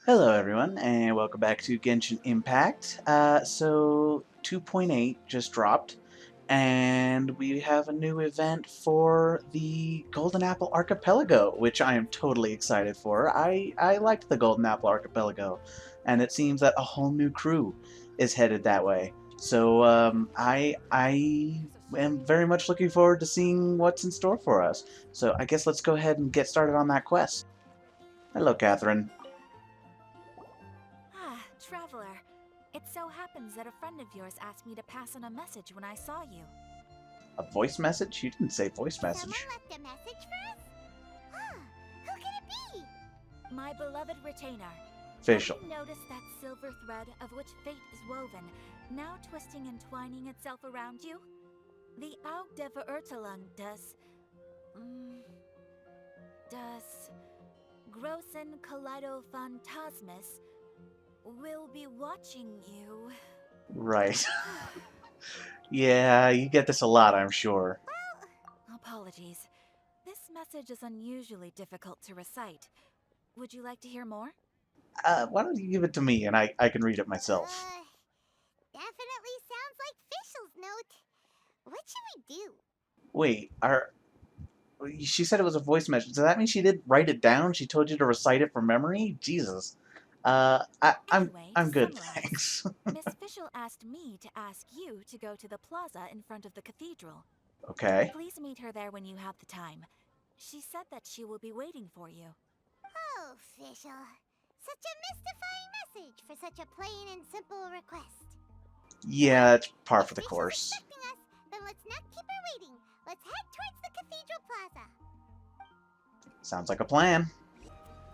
Hello everyone, and welcome back to Genshin Impact. So 2.8 just dropped, and we have a new event for the Golden Apple Archipelago, which I am totally excited for. I liked the Golden Apple Archipelago, and it seems that a whole new crew is headed that way. So I am very much looking forward to seeing what's in store for us. So I guess let's go ahead and get started on that quest. Hello, Catherine. Ah, Traveler. It so happens that a friend of yours asked me to pass on a message when I saw you. A voice message? You didn't say voice Someone message. left a message for us? Huh, who could it be? My beloved retainer. Official. Have you noticed that silver thread of which fate is woven, now twisting and twining itself around you? The Aug de Verurtelung does Grossen Kaleido Phantasmus will be watching you. Right. Yeah, you get this a lot, I'm sure. Apologies. This message is unusually difficult to recite. Would you like to hear more? Why don't you give it to me and I can read it myself. Definitely sounds like Fischl's note. What should we do? Wait, she said it was a voice message. Does that mean she did write it down? She told you to recite it from memory? Jesus. Anyway, I'm to good, summarize, thanks. Miss Fischl asked me to ask you to go to the plaza in front of the cathedral. Okay. Please meet her there when you have the time. She said that she will be waiting for you. Oh, Fischl. Such a mystifying message for such a plain and simple request. Yeah, that's par If for the Fischl's course. expecting us, then let's not keep her waiting. Let's head towards the cathedral plaza. Sounds like a plan.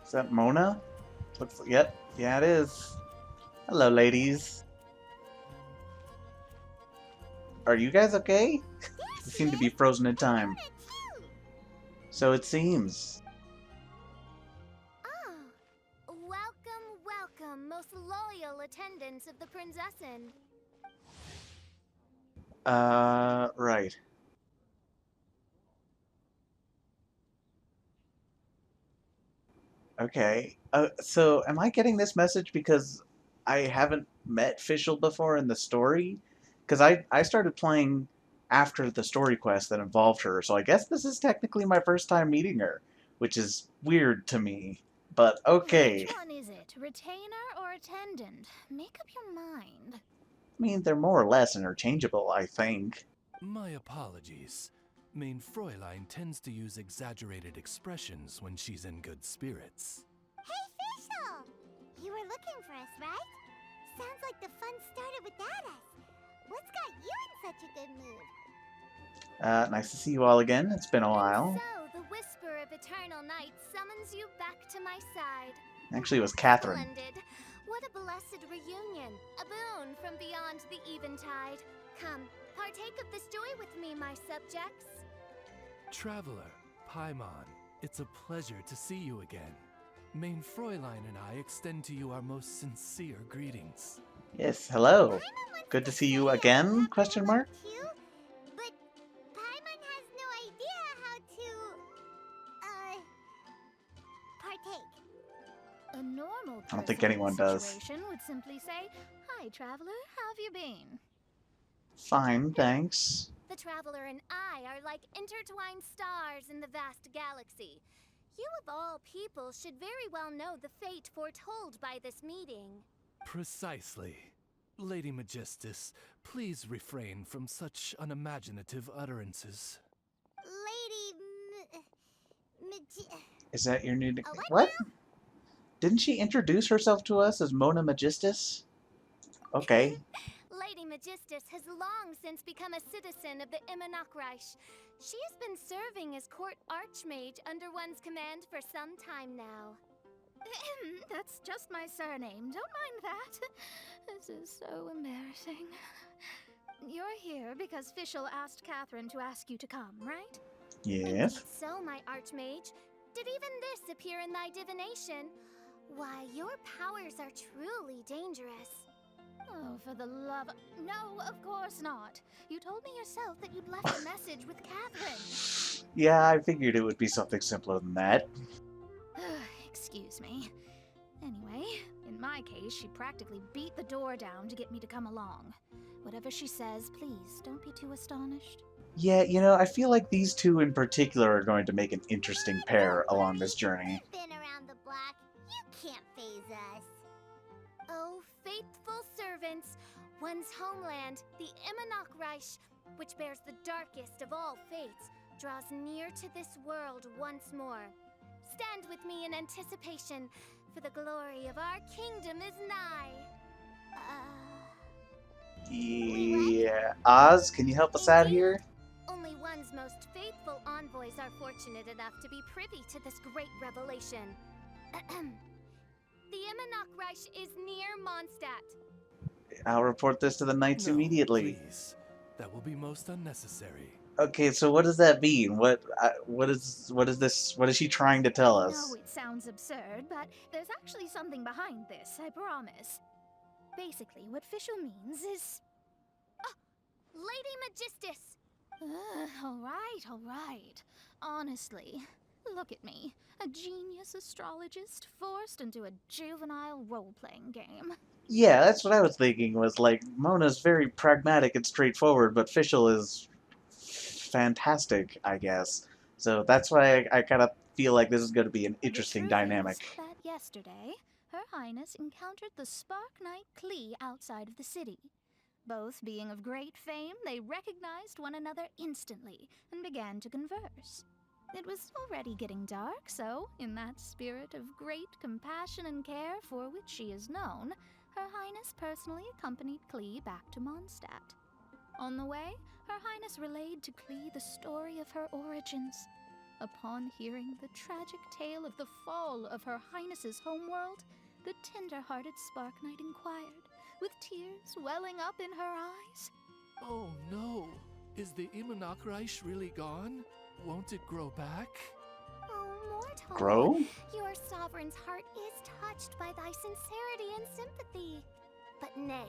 Is that Mona? Looks like, yep, yeah it is. Hello, ladies. Are you guys okay? There You she seem to be is, frozen in and time. Mona, too. So it seems. Oh, welcome, most loyal attendants of the Prinzessin. Right. Okay. So am I getting this message because I haven't met Fischl before in the story? Because I started playing after the story quest that involved her, so I guess this is technically my first time meeting her, which is weird to me. But okay. Which one is it, retainer or attendant? Make up your mind. I mean, they're more or less interchangeable, I think. My apologies. Main Fräulein tends to use exaggerated expressions when she's in good spirits. Hey, Fischl! You were looking for us, right? Sounds like the fun started without us. What's got you in such a good mood? Nice to see you all again. It's been a And while. so, the whisper of eternal night summons you back to my side. Actually, it was Catherine. Splendid. What a blessed reunion. A boon from beyond the eventide. Come, partake of this joy with me, my subjects. Traveler, Paimon, it's a pleasure to see you again. Main Fräulein and I extend to you our most sincere greetings. Yes, hello. Paimon wants Good to see you say again? how Question I mark. love you, but Paimon has no idea how to, partake. A normal I don't think person in anyone this does. situation would simply say, "Hi, traveler, how have you been?" Fine, thanks. The traveler and I are like intertwined stars in the vast galaxy. You of all people should very well know the fate foretold by this meeting. Precisely. Lady Magistus, please refrain from such unimaginative utterances. Is that your new nickname? what What? Didn't she introduce herself to us as Mona Magistus? Okay. Lady Magistus has long since become a citizen of the Immonachreich. She has been serving as court archmage under one's command for some time now. That's just my surname. Don't mind that. This is so embarrassing. You're here because Fischl asked Catherine to ask you to come, right? Yes. Indeed so, my archmage. Did even this appear in thy divination? Why, your powers are truly dangerous. Oh, for the love... No, of course not. You told me yourself that you'd left a message with Catherine. Yeah, I figured it would be something simpler than that. Excuse me. Anyway, my case, she practically beat the door down to get me to come along. Whatever she says, please don't be too astonished. Yeah, I feel like these two in particular are going to make an interesting pair along this journey. We've been around the block. You can't phase us. Oh, faithful servants, one's homeland, the Imanok Reich, which bears the darkest of all fates, draws near to this world once more. Stand with me in anticipation, for the glory of our kingdom is nigh. Yeah. Oz, can you help us out here? Only one's most faithful envoys are fortunate enough to be privy to this great revelation. The Imanok Reich is near Mondstadt. I'll report this to the knights No, immediately. Please. That will be most unnecessary. Okay, so what does that mean? What is this? What is she trying to tell I us? know it sounds absurd, but there's actually something behind this, I promise. Basically, what official means is... Lady Magistus! All right. Honestly, look at me. A genius astrologist forced into a juvenile role-playing game. Yeah, that's what I was thinking. Was like Mona's very pragmatic and straightforward, but Fischl is fantastic, I guess. So that's why I kind of feel like this is going to be an interesting The truth dynamic. is that yesterday, Her Highness encountered the Spark Knight Klee outside of the city. Both being of great fame, they recognized one another instantly and began to converse. It was already getting dark, so, in that spirit of great compassion and care for which she is known, Her Highness personally accompanied Klee back to Mondstadt. On the way, Her Highness relayed to Klee the story of her origins. Upon hearing the tragic tale of the fall of Her Highness's homeworld, the tender-hearted Spark Knight inquired, with tears welling up in her eyes. Oh no! Is the Imanok Reich really gone? Won't it grow back? Oh, mortal. Grow? Your sovereign's heart is touched by thy sincerity and sympathy. But nay,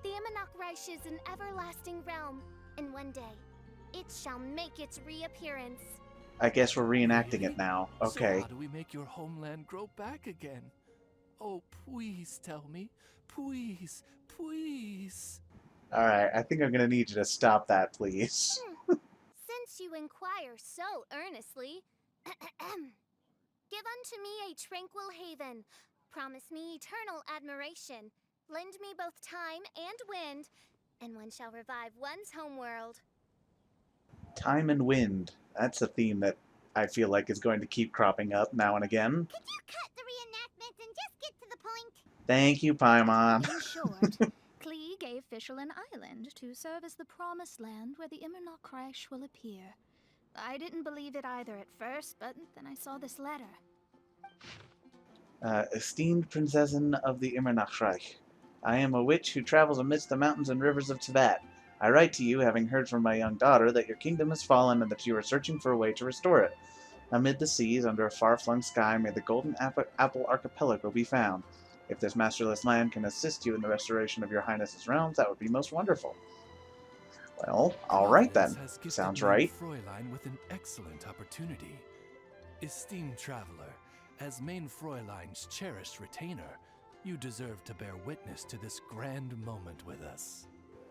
the Imanok Reich is an everlasting realm, and one day, it shall make its reappearance. I guess we're reenacting Really? it now. So Okay. how do we make your homeland grow back again? Oh, please tell me. Please, please. Alright, I think I'm going to need you to stop that, please. Since you inquire so earnestly, give unto me a tranquil haven. Promise me eternal admiration. Lend me both time and wind, and one shall revive one's homeworld. Time and wind. That's a theme that I feel like is going to keep cropping up now and again. Could you cut the reenactment and just get to the point? Thank you, Paimon. In short, Klee gave Fischl an island to serve as the promised land where the Imanok Reich will appear. I didn't believe it either at first, but then I saw this letter. Esteemed Prinzessin of the Imanok Reich, I am a witch who travels amidst the mountains and rivers of Teyvat. I write to you, having heard from my young daughter, that your kingdom has fallen and that you are searching for a way to restore it. Amid the seas, under a far-flung sky, may the Golden Apple Archipelago be found. If this masterless land can assist you in the restoration of your highness's realms, that would be most wonderful. Well, alright then. Providence has gifted Sounds mein right. Fräulein with an excellent opportunity. Esteemed traveler, as main Fräulein's cherished retainer, you deserve to bear witness to this grand moment with us.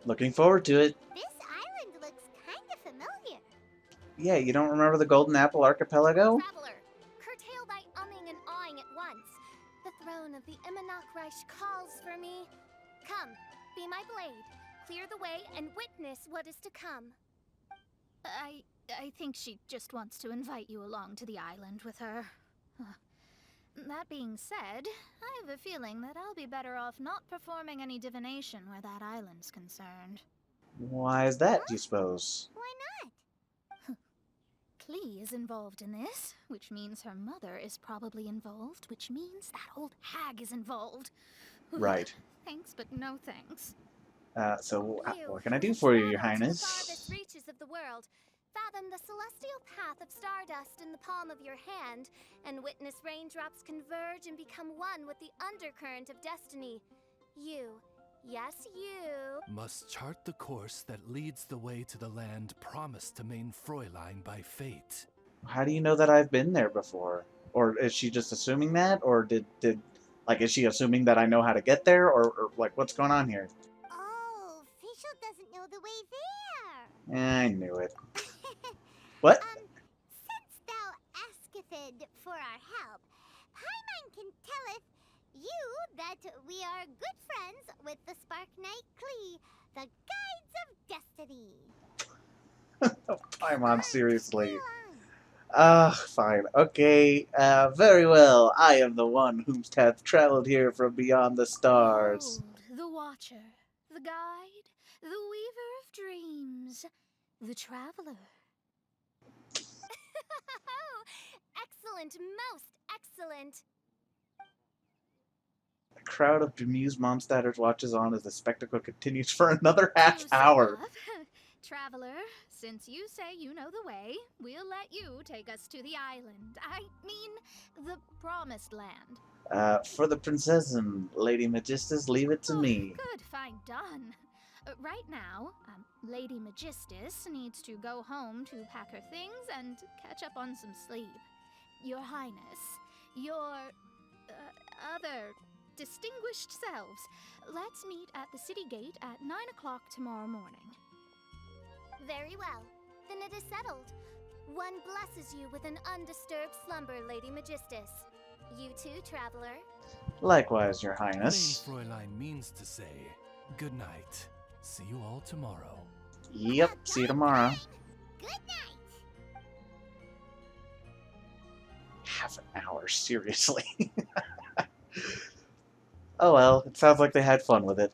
Looking forward to it. This island looks kinda familiar. Yeah, you don't remember the Golden Apple Archipelago? Traveler, curtail thy umming and awing at once. The throne of the Imanok Reich calls for me. Come, be my blade. Clear the way and witness what is to come. I think she just wants to invite you along to the island with her. That being said, I have a feeling that I'll be better off not performing any divination where that island's concerned. Why is that, do you suppose? Why not? Klee is involved in this, which means her mother is probably involved, which means that old hag is involved. Right. Thanks, but no thanks. What can I do for you, Your Travel to the Highness? farthest reaches of the world. Fathom the celestial path of stardust in the palm of your hand, and witness raindrops converge and become one with the undercurrent of destiny. You, yes you, Must chart the course that leads the way to the land promised to main Fräulein by fate. How do you know that I've been there before? Or is she just assuming that? Or did Like, is she assuming that I know how to get there, or like, what's going on here? Oh, Fischl doesn't know the way there. I knew it. What? Since thou asketh for our help, Paimon can telleth you that we are good friends with the Spark Knight Klee, the Guides of Destiny. Paimon, seriously. Come Fine. Okay, very well. I am the one who hath traveled here from beyond the stars. Behold, the Watcher, the Guide, the Weaver of Dreams, the Traveler. Excellent, most excellent. A crowd of bemused Momstatters watches on as the spectacle continues for another half Close hour. enough. Traveler, since you say you know the way, we'll let you take us to the island. I mean, the Promised Land. For the princess and Lady Magistus, leave it to me. Good, fine, done. Right now, Lady Magistus needs to go home to pack her things and catch up on some sleep. Your Highness, your other distinguished selves, let's meet at the city gate at 9 o'clock tomorrow morning. Very well. Then it is settled. One blesses you with an undisturbed slumber, Lady Magistus. You too, traveler. Likewise, Your Main Highness. Fräulein means to say, good night. See you all tomorrow. Yep, see you tomorrow. Good night. Half an hour, seriously. Oh well, it sounds like they had fun with it.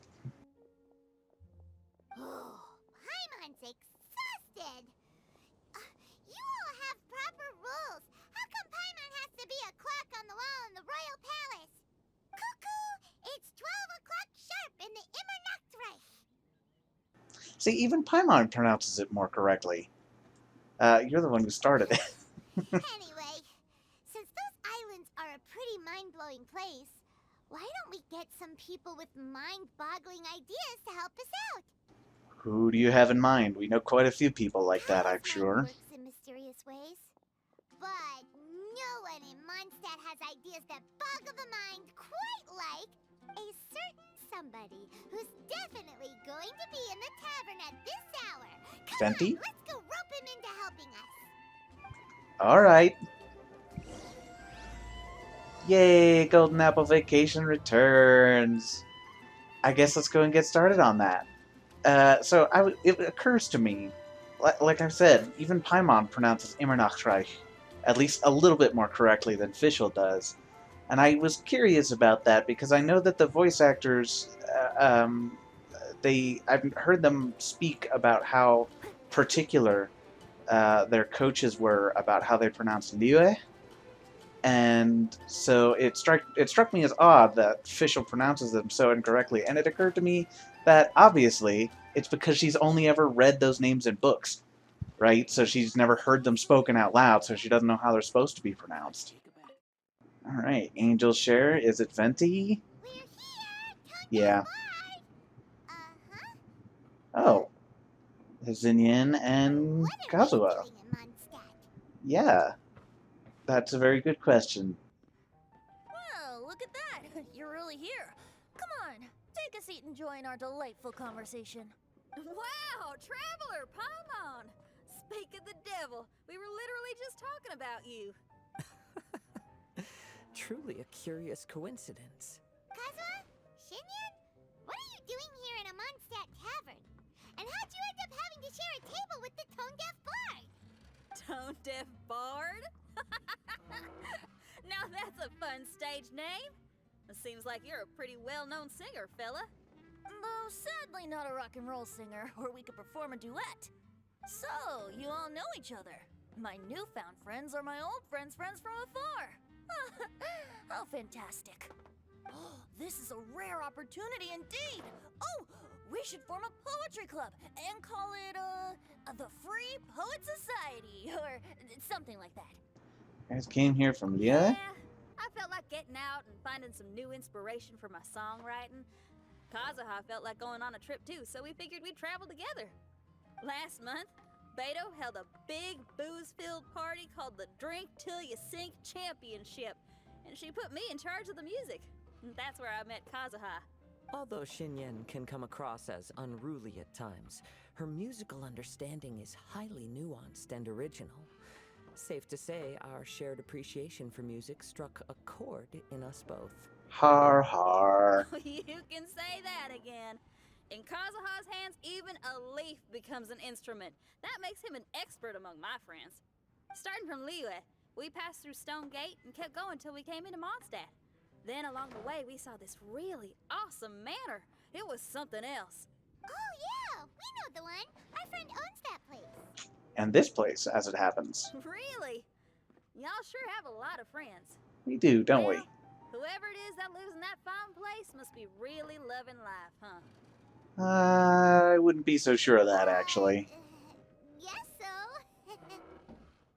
Paimon's exhausted. You all have proper rules. How come Paimon has to be a clock on the wall in the royal palace? Cuckoo! It's 12 o'clock sharp in the Immernachtreich. See, even Paimon pronounces it more correctly. You're the one who started it. Anyway, since those islands are a pretty mind-blowing place, why don't we get some people with mind-boggling ideas to help us out? Who do you have in mind? We know quite a few people like that, I'm Paimon sure. works in mysterious ways, but no one in Mondstadt has ideas that boggle the mind quite like a certain somebody who's definitely going to be in the tavern at this hour. Come Fenty? on, let's go rope him into helping us. Alright. Yay, Golden Apple Vacation returns. I guess let's go and get started on that. It occurs to me, like I said, even Paimon pronounces Immernachtreich at least a little bit more correctly than Fischl does. And I was curious about that because I know that the voice actors, I've heard them speak about how particular their coaches were about how they pronounced Liue. And so it struck me as odd that Fischl pronounces them so incorrectly, and it occurred to me that obviously it's because she's only ever read those names in books, right? So she's never heard them spoken out loud, so she doesn't know how they're supposed to be pronounced. All right, Angel Share, is it Venti? We're here! Tongue Yeah. wide! Uh-huh. Oh, Zinyan and What are they Kazuha. doing in Mondstadt? Yeah, that's a very good question. Well, look at that. You're really here. Come on, take a seat and join our delightful conversation. Wow, Traveler, Paimon! Speak of the devil, we were literally just talking about you. Truly a curious coincidence. Kazuha? Shinyan? What are you doing here in a Mondstadt tavern? And how'd you end up having to share a table with the tone-deaf bard? Tone-deaf bard? Now that's a fun stage name. It seems like you're a pretty well-known singer, fella. Though sadly not a rock and roll singer, or we could perform a duet. So, you all know each other. My newfound friends are my old friends' friends from afar. How fantastic. Oh, this is a rare opportunity indeed. Oh, we should form a poetry club and call it, the Free Poet Society, or something like that. You guys came here from Liue? Yeah, I felt like getting out and finding some new inspiration for my songwriting. Kazuha felt like going on a trip too, so we figured we'd travel together. Last month, Beto held a big booze-filled party called the Drink Till You Sink Championship, and she put me in charge of the music. That's where I met Kazuha. Although Xinyan can come across as unruly at times, her musical understanding is highly nuanced and original. Safe to say, our shared appreciation for music struck a chord in us both. Har har. You can say that again. In Kazuha's hands, even a leaf becomes an instrument. That makes him an expert among my friends. Starting from Liyue, we passed through Stone Gate and kept going till we came into Mondstadt. Then along the way, we saw this really awesome manor. It was something else. Oh, yeah, we know the one. Our friend owns that place. And this place, as it happens. Really? Y'all sure have a lot of friends. We do, don't Well, we? whoever it is that lives in that fine place must be really loving life, huh? I wouldn't be so sure of that, actually. Guess so.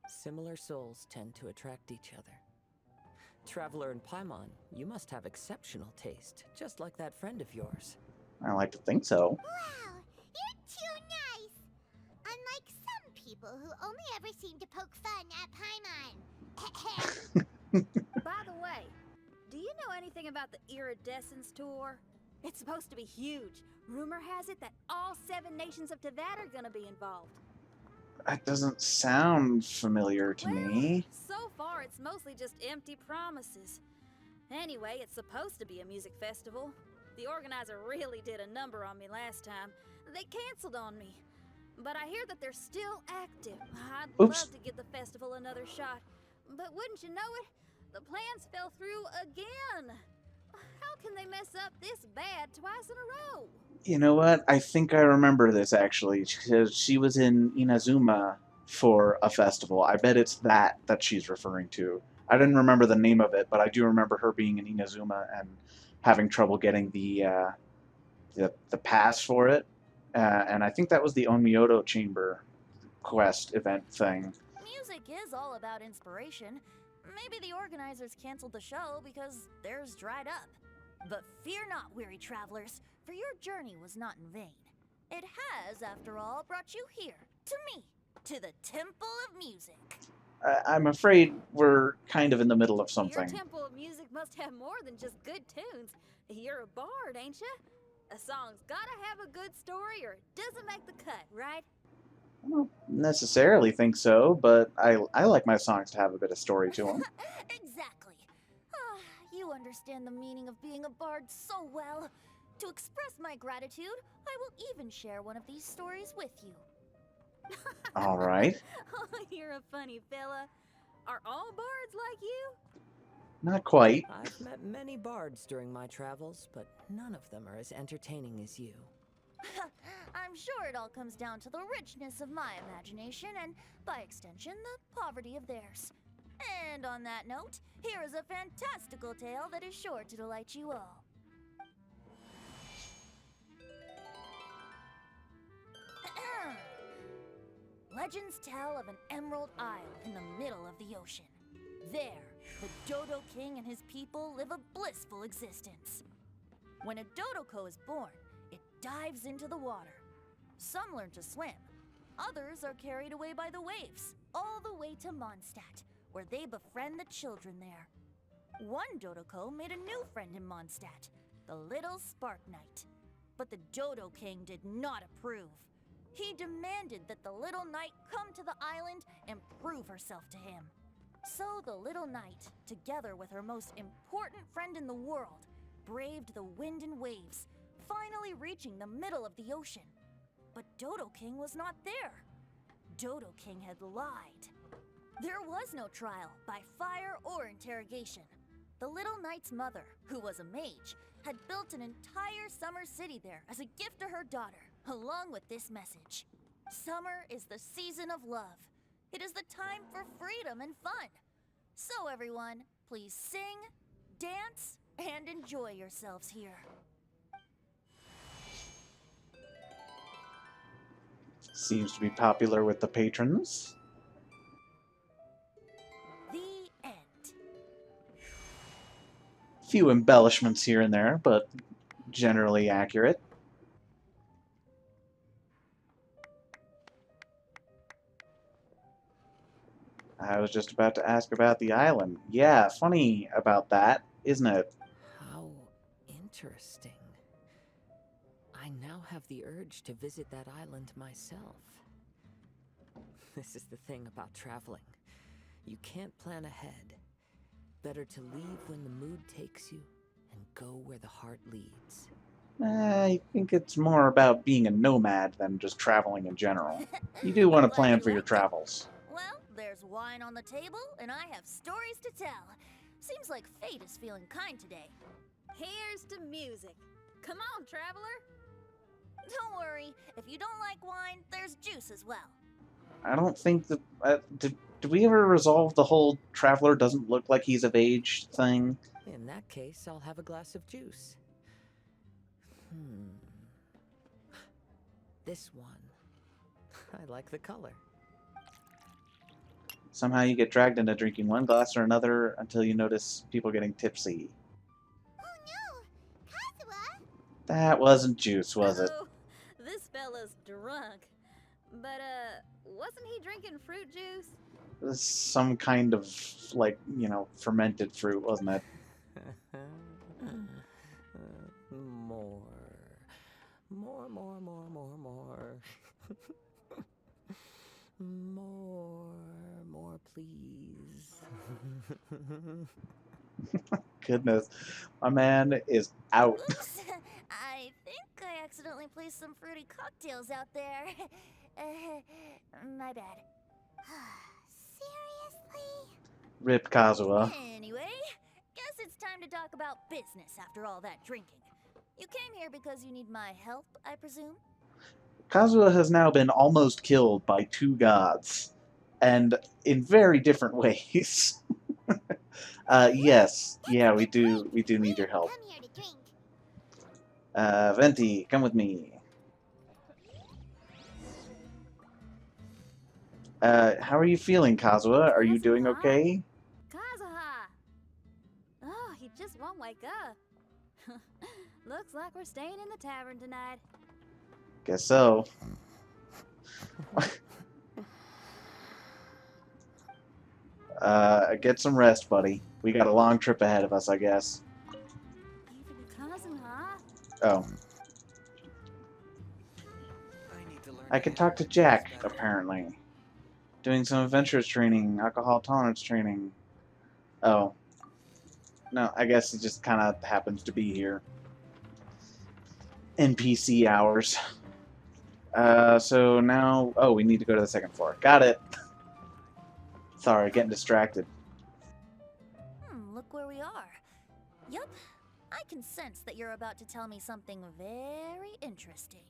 Similar souls tend to attract each other. Traveler in Paimon, you must have exceptional taste, just like that friend of yours. I like to think so. Wow, you're too nice. Unlike some people who only ever seem to poke fun at Paimon. By the way, do you know anything about the Iridescence tour? It's supposed to be huge. Rumor has it that all 7 nations of Teyvat are gonna be involved. That doesn't sound familiar to me. So far, it's mostly just empty promises. Anyway, it's supposed to be a music festival. The organizer really did a number on me last time. They canceled on me. But I hear that they're still active. I'd Oops. love to give the festival another shot. But wouldn't you know it? The plans fell through again. How can they mess up this bad twice in a row? You know what? I think I remember this, actually, because she was in Inazuma for a festival. I bet it's that she's referring to. I didn't remember the name of it, but I do remember her being in Inazuma and having trouble getting the pass for it. And I think that was the Onmyoto Chamber quest event thing. Music is all about inspiration. Maybe the organizers canceled the show because theirs dried up. But fear not, weary travelers, for your journey was not in vain. It has, after all, brought you here, to me, to the Temple of Music. I'm afraid we're kind of in the middle of Your something. temple of music must have more than just good tunes. You're a bard, ain't ya? A song's gotta have a good story or it doesn't make the cut, right? I don't necessarily think so, but I like my songs to have a bit of story to them. Exactly. You understand the meaning of being a bard so well. To express my gratitude, I will even share one of these stories with you. All right. Oh, you're a funny fella. Are all bards like you? Not quite. I've met many bards during my travels, but none of them are as entertaining as you. I'm sure it all comes down to the richness of my imagination and, by extension, the poverty of theirs. And on that note, here is a fantastical tale that is sure to delight you all. Legends tell of an emerald isle in the middle of the ocean. There, the Dodo King and his people live a blissful existence. When a Dodoko is born, it dives into the water. Some learn to swim. Others are carried away by the waves, all the way to Mondstadt, where they befriend the children there. One Dodoko made a new friend in Mondstadt, the little Spark Knight. But the Dodo King did not approve. He demanded that the little knight come to the island and prove herself to him. So the little knight, together with her most important friend in the world, braved the wind and waves, finally reaching the middle of the ocean. But Dodo King was not there. Dodo King had lied. There was no trial by fire or interrogation. The little knight's mother, who was a mage, had built an entire summer city there as a gift to her daughter, along with this message. Summer is the season of love. It is the time for freedom and fun. So everyone, please sing, dance, and enjoy yourselves here. Seems to be popular with the patrons. The end. Few embellishments here and there, but generally accurate. I was just about to ask about the island. Yeah, funny about that, isn't it? How Interesting. I now have the urge to visit that island myself. This is the thing about traveling. You can't plan ahead. Better to leave when the mood takes you and go where the heart leads. I think it's more about being a nomad than just traveling in general. You do want to Glad plan you for your liked it. travels. Well, there's wine on the table, and I have stories to tell. Seems like fate is feeling kind today. Here's to music. Come on, traveler. Don't worry, if you don't like wine, there's juice as well. I don't think that... did we ever resolve the whole traveler doesn't look like he's of age thing? In that case, I'll have a glass of juice. This one. I like the color. Somehow you get dragged into drinking one glass or another until you notice people getting tipsy. Oh no! Kazuha! That wasn't juice, was it? Oh, this fella's drunk. But, wasn't he drinking fruit juice? It was some kind of, like, fermented fruit, wasn't it? More. More, please. Goodness, my man is out. Oops! I think I accidentally placed some fruity cocktails out there. My bad. Seriously? Rip Kazuha. Anyway, guess it's time to talk about business after all that drinking. You came here because you need my help, I presume? Kazuha has now been almost killed by two gods, and in very different ways. Yes, yeah, we do need your help. Come here to drink. Venti, come with me. How are you feeling, Kazuha? Are you doing okay? Kazuha! Oh, he just won't wake up. Looks like we're staying in the tavern tonight. Guess so. Get some rest, buddy. We got a long trip ahead of us, I guess. Kazuha? Oh. I can talk to Jack, apparently. Doing some adventurous training, alcohol tolerance training. Oh. No, I guess it just kind of happens to be here. NPC hours. So now... Oh, we need to go to the second floor. Got it! Sorry, getting distracted. Look where we are. Yup, I can sense that you're about to tell me something very interesting.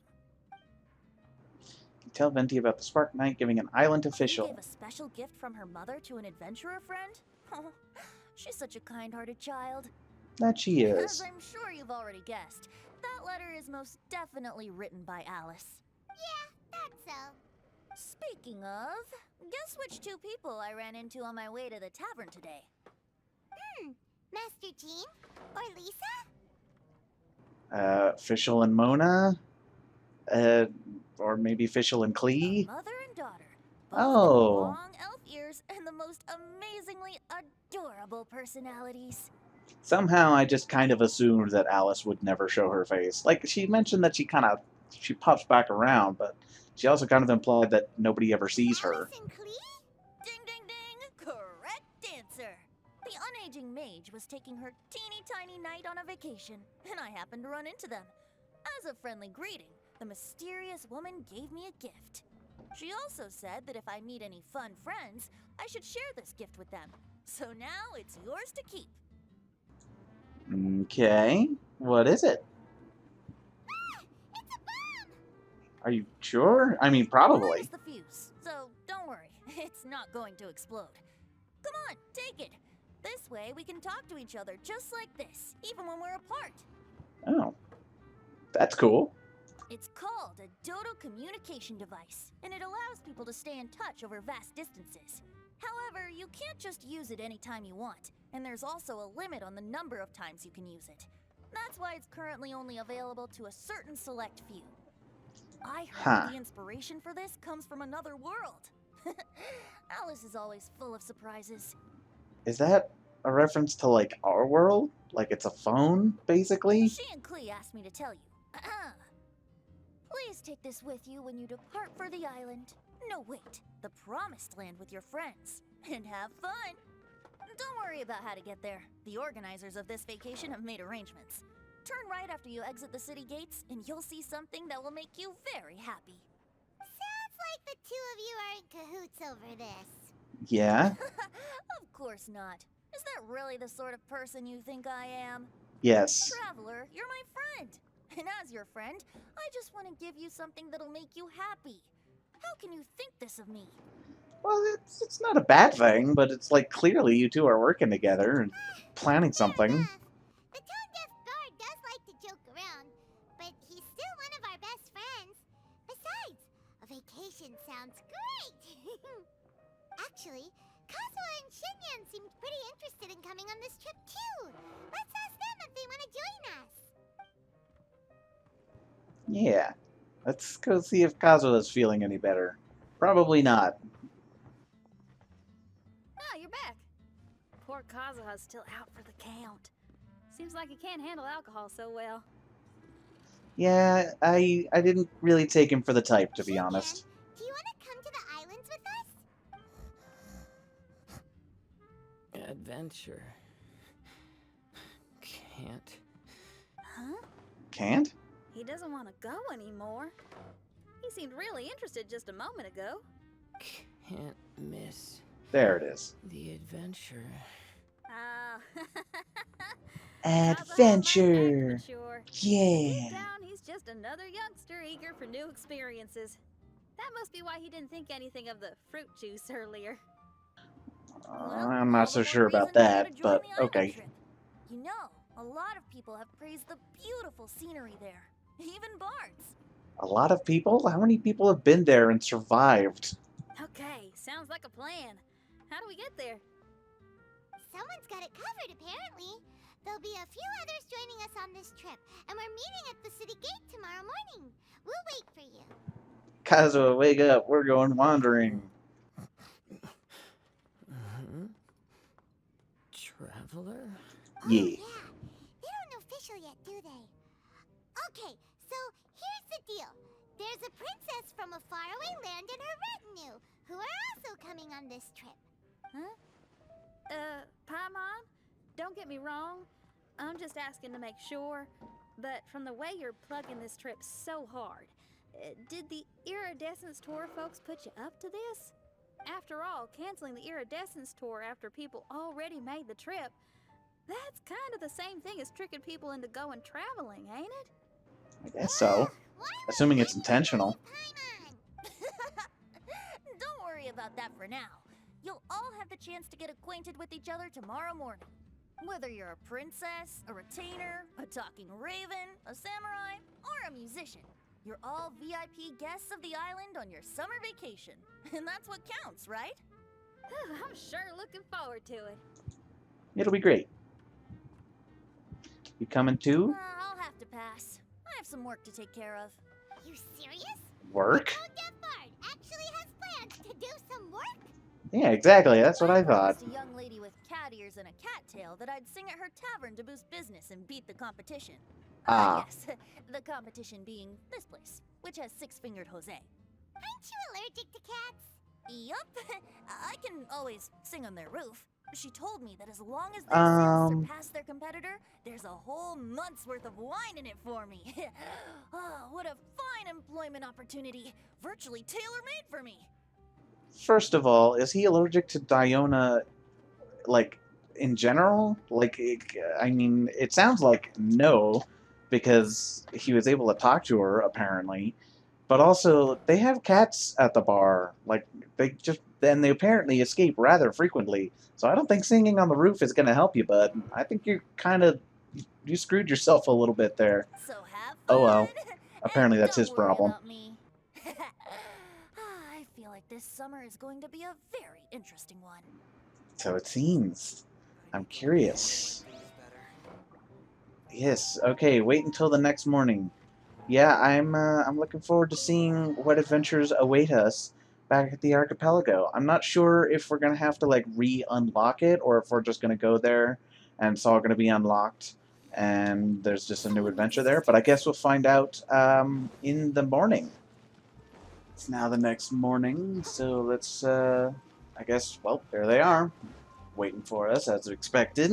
Tell Venti about the Spark Knight giving an island You official. gave a special gift from her mother to an adventurer friend? Oh, she's such a kind-hearted child. That she As is. I'm sure you've already guessed, that letter is most definitely written by Alice. Yeah, that's so. Speaking of, guess which two people I ran into on my way to the tavern today? Master Jean? Or Lisa? Fischl and Mona? Or maybe Fischl and Klee? Mother and daughter. Both Oh. with long elf ears and the most amazingly adorable personalities. Somehow I just kind of assumed that Alice would never show her face. Like, she mentioned that she pops back around, but she also kind of implied that nobody ever sees her. Alice and Klee? Ding ding ding! Correct answer! The unaging mage was taking her teeny tiny knight on a vacation, and I happened to run into them. As a friendly greeting, the mysterious woman gave me a gift. She also said that if I meet any fun friends, I should share this gift with them. So now it's yours to keep. Okay. What is it? It's a bomb! Are you sure? I mean, probably. There's the fuse, so don't worry. It's not going to explode. Come on, take it. This way we can talk to each other just like this, even when we're apart. Oh. That's cool. It's called a Dodo communication device, and it allows people to stay in touch over vast distances. However, you can't just use it anytime you want, and there's also a limit on the number of times you can use it. That's why it's currently only available to a certain select few. I heard the inspiration for this comes from another world. Alice is always full of surprises. Is that a reference to, like, our world? Like it's a phone, basically? She and Klee asked me to tell you. Please take this with you when you depart for the island. No, wait, the promised land with your friends. And have fun. Don't worry about how to get there. The organizers of this vacation have made arrangements. Turn right after you exit the city gates, and you'll see something that will make you very happy. Sounds like the two of you are in cahoots over this. Yeah? Of course not. Is that really the sort of person you think I am? Yes. Traveler, you're my friend. And as your friend, I just want to give you something that'll make you happy. How can you think this of me? Well, it's not a bad thing, but it's like clearly you two are working together and planning something. The tone-deaf guard does like to joke around, but he's still one of our best friends. Besides, a vacation sounds great! Actually, Kazuha and Shinyan seemed pretty interested in coming on this trip too. Let's ask them if they want to join us. Yeah. Let's go see if Kazuha's feeling any better. Probably not. Ah, you're back. Poor Kazuha's still out for the count. Seems like he can't handle alcohol so well. Yeah, I didn't really take him for the type, to be Shinyan, honest. do you want to come to the islands with us? Adventure. Can't. Huh? Can't? He doesn't want to go anymore. He seemed really interested just a moment ago. Can't miss There it is. the adventure. Ah. Adventure! Sure. Yeah! Deep down, he's just another youngster eager for new experiences. That must be why he didn't think anything of the fruit juice earlier. I'm not so sure about that, but okay. You know, a lot of people have praised the beautiful scenery there. Even bards. A lot of people? How many people have been there and survived? Okay, sounds like a plan. How do we get there? Someone's got it covered, apparently. There'll be a few others joining us on this trip, and we're meeting at the city gate tomorrow morning. We'll wait for you. Kazuha, wake up. We're going wandering. Traveler? Yeah. Yeah. They don't know official yet, do they? Okay, so here's the deal. There's a princess from a faraway land and her retinue, who are also coming on this trip. Huh? Paimon? Don't get me wrong. I'm just asking to make sure. But from the way you're plugging this trip so hard, did the Iridescence Tour folks put you up to this? After all, canceling the Iridescence Tour after people already made the trip, that's kind of the same thing as tricking people into going traveling, ain't it? I guess so. Assuming it's intentional. Don't worry about that for now. You'll all have the chance to get acquainted with each other tomorrow morning. Whether you're a princess, a retainer, a talking raven, a samurai, or a musician, you're all VIP guests of the island on your summer vacation. And that's what counts, right? I'm sure looking forward to it. It'll be great. You coming too? I'll have to pass. I have some work to take care of. You serious? Work? Tone-deaf bard actually has plans to do some work? Yeah, exactly. That's what I thought. promised a young lady with cat ears and a cat tail that I'd sing at her tavern to boost business and beat the competition. Yes, the competition being this place, which has six-fingered Jose. Aren't you allergic to cats? Yup, I can always sing on their roof. She told me that as long as their sales surpass their competitor, there's a whole month's worth of wine in it for me. Oh, what a fine employment opportunity. Virtually tailor-made for me. First of all, is he allergic to Diona, like, in general? Like, I mean, it sounds like no, because he was able to talk to her, apparently. But also, they have cats at the bar. Like, they apparently escape rather frequently. So I don't think singing on the roof is going to help you, bud. I think you screwed yourself a little bit there. So have fun. Oh well. Apparently And that's his don't worry problem. about me. I feel like this summer is going to be a very interesting one. So it seems. I'm curious. Yes, okay, wait until the next morning. Yeah, I'm looking forward to seeing what adventures await us. back at the archipelago. I'm not sure if we're gonna have to like re-unlock it or if we're just gonna go there and it's all gonna be unlocked and there's just a new adventure there. But I guess we'll find out in the morning. It's now the next morning, so let's I guess, well, there they are, waiting for us as expected.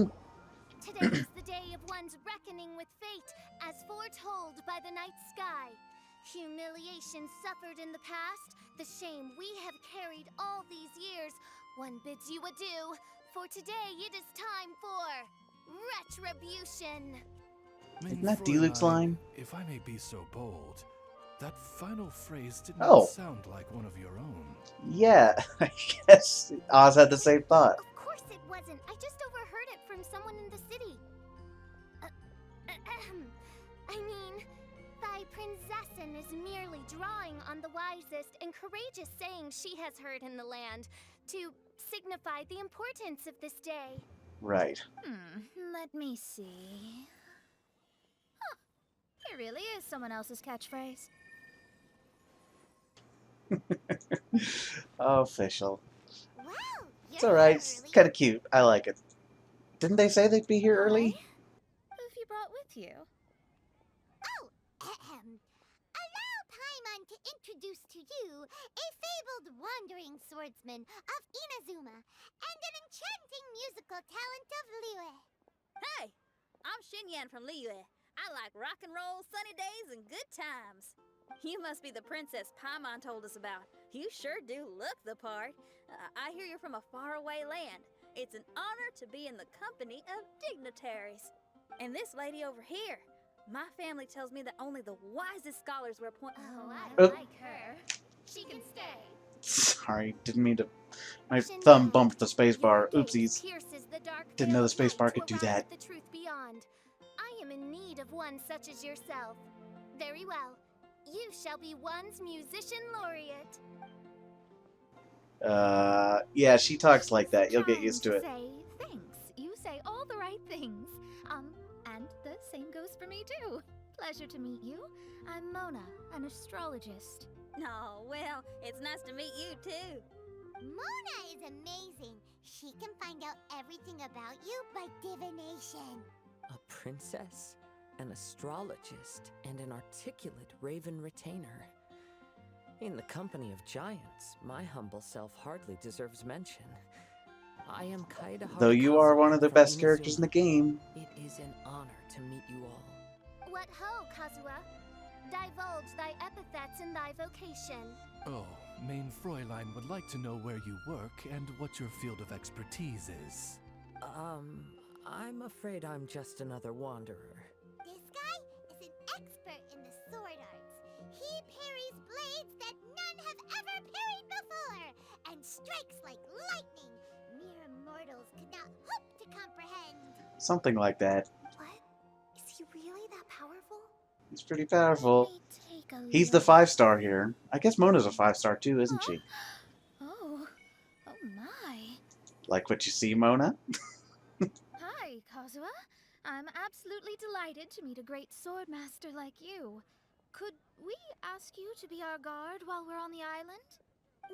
Today is the day of one's reckoning with fate, as foretold by the night sky. Humiliation suffered in the past, the shame we have carried all these years. One bids you adieu, for today it is time for retribution. Isn't that D-Luke's line? If I may be so bold, that final phrase did Oh. not sound like one of your own. Yeah, I guess Oz had the same thought. Of course it wasn't. I just overheard it from someone in the city. I mean, thy princessin is merely drawing on the wisest and courageous sayings she has heard in the land to signify the importance of this day. Right. Let me see. Huh. It really is someone else's catchphrase. Official. Wow, It's alright. It's kind of cute. I like it. Didn't they say they'd be here early? Who have you brought with you? Oh, allow Paimon to introduce to you a fabled wandering swordsman of Inazuma and an enchanting musical talent of Liyue. Hey, I'm Xinyan from Liyue. I like rock and roll, sunny days, and good times. You must be the princess Paimon told us about. You sure do look the part. I hear you're from a faraway land. It's an honor to be in the company of dignitaries. And this lady over here, my family tells me that only the wisest scholars wear point. Oh, I Oh. like her. She can stay. Sorry, didn't mean to. My thumb bumped the spacebar. Your gaze Oopsies. pierces the dark Didn't know the veil of spacebar night could to do arrive that. at the truth beyond. I am in need of one such as yourself. Very well. You shall be one's musician laureate. Yeah, she talks like that. You'll get used to it. Say thanks. You say all the right things. And the same goes for me too. Pleasure to meet you. I'm Mona, an astrologist. Oh, well, it's nice to meet you too. Mona is amazing. She can find out everything about you by divination. A princess, an astrologist, and an articulate raven retainer. In the company of giants, my humble self hardly deserves mention. I am Kaida Though you are one of the from best characters in the Inazuma. game. It is an honor to meet you all. What ho, Kazuha? Divulge thy epithets and thy vocation. Oh, Main Fräulein would like to know where you work and what your field of expertise is. I'm afraid I'm just another wanderer. This guy is an expert in the sword arts. He parries blades that none have ever parried before, and strikes like lightning. Mere mortals could not hope to comprehend. Something like that. What? Is he really that powerful? He's pretty powerful. Let me take a He's the look. 5-star here. I guess Mona's a 5-star too, isn't she? Oh my. Like what you see, Mona? Hi, Kazuha. I'm absolutely delighted to meet a great sword master like you. Could we ask you to be our guard while we're on the island?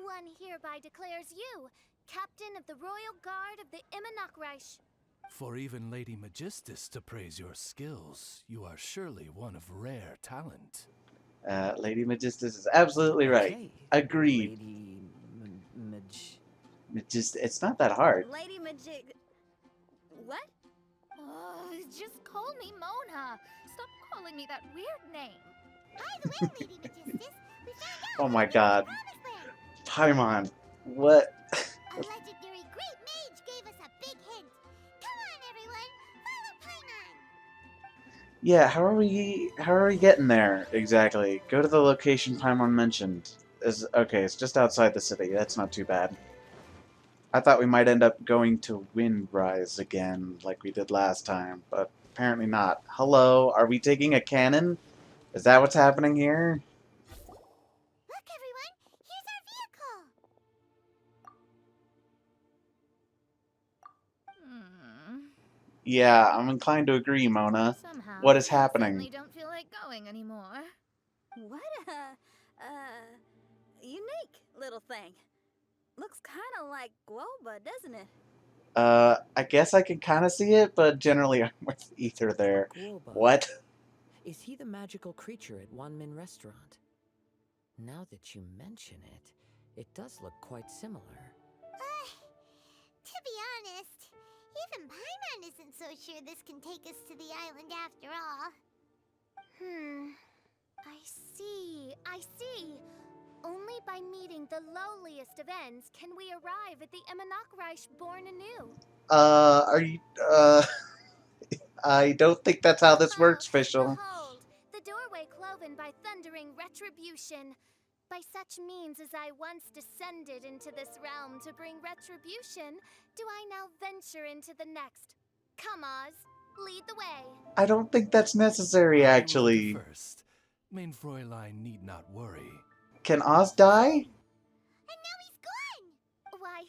One hereby declares you captain of the Royal Guard of the Immonokreich. For even Lady Magistus to praise your skills, you are surely one of rare talent. Lady Magistus is absolutely right. Okay, Agreed. Lady It's not that hard. Lady Majig. What? Oh, just call me Mona. Stop calling me that weird name. By the way, Lady Magistus, we found out Oh my about the god. Promised Land. Paimon. What? A legendary great mage gave us a big hint. Come on, everyone, follow Paimon. Yeah, how are we getting there exactly? Go to the location Paimon mentioned. Okay, it's just outside the city. That's not too bad. I thought we might end up going to Windrise again, like we did last time, but apparently not. Hello, are we taking a cannon? Is that what's happening here? Look, everyone, here's our vehicle. Yeah, I'm inclined to agree, Mona. Somehow, What is I happening? suddenly don't feel like going anymore. What? unique little thing. Looks kind of like Guoba, doesn't it? I guess I can kind of see it, but generally I'm with Ether there. Guoba. What? Is he the magical creature at Wanmin Restaurant? Now that you mention it, it does look quite similar. To be honest, even Paimon isn't so sure this can take us to the island after all. I see. Only by meeting the lowliest of ends can we arrive at the Imanakreich born anew. Are you, I don't think that's how this works, Fischl. Behold, the doorway cloven by thundering retribution. By such means as I once descended into this realm to bring retribution, do I now venture into the next. Come, Oz, lead the way. I don't think that's necessary, I will actually. first. Main Fräulein need not worry. Can Oz die? And now he's gone! Why,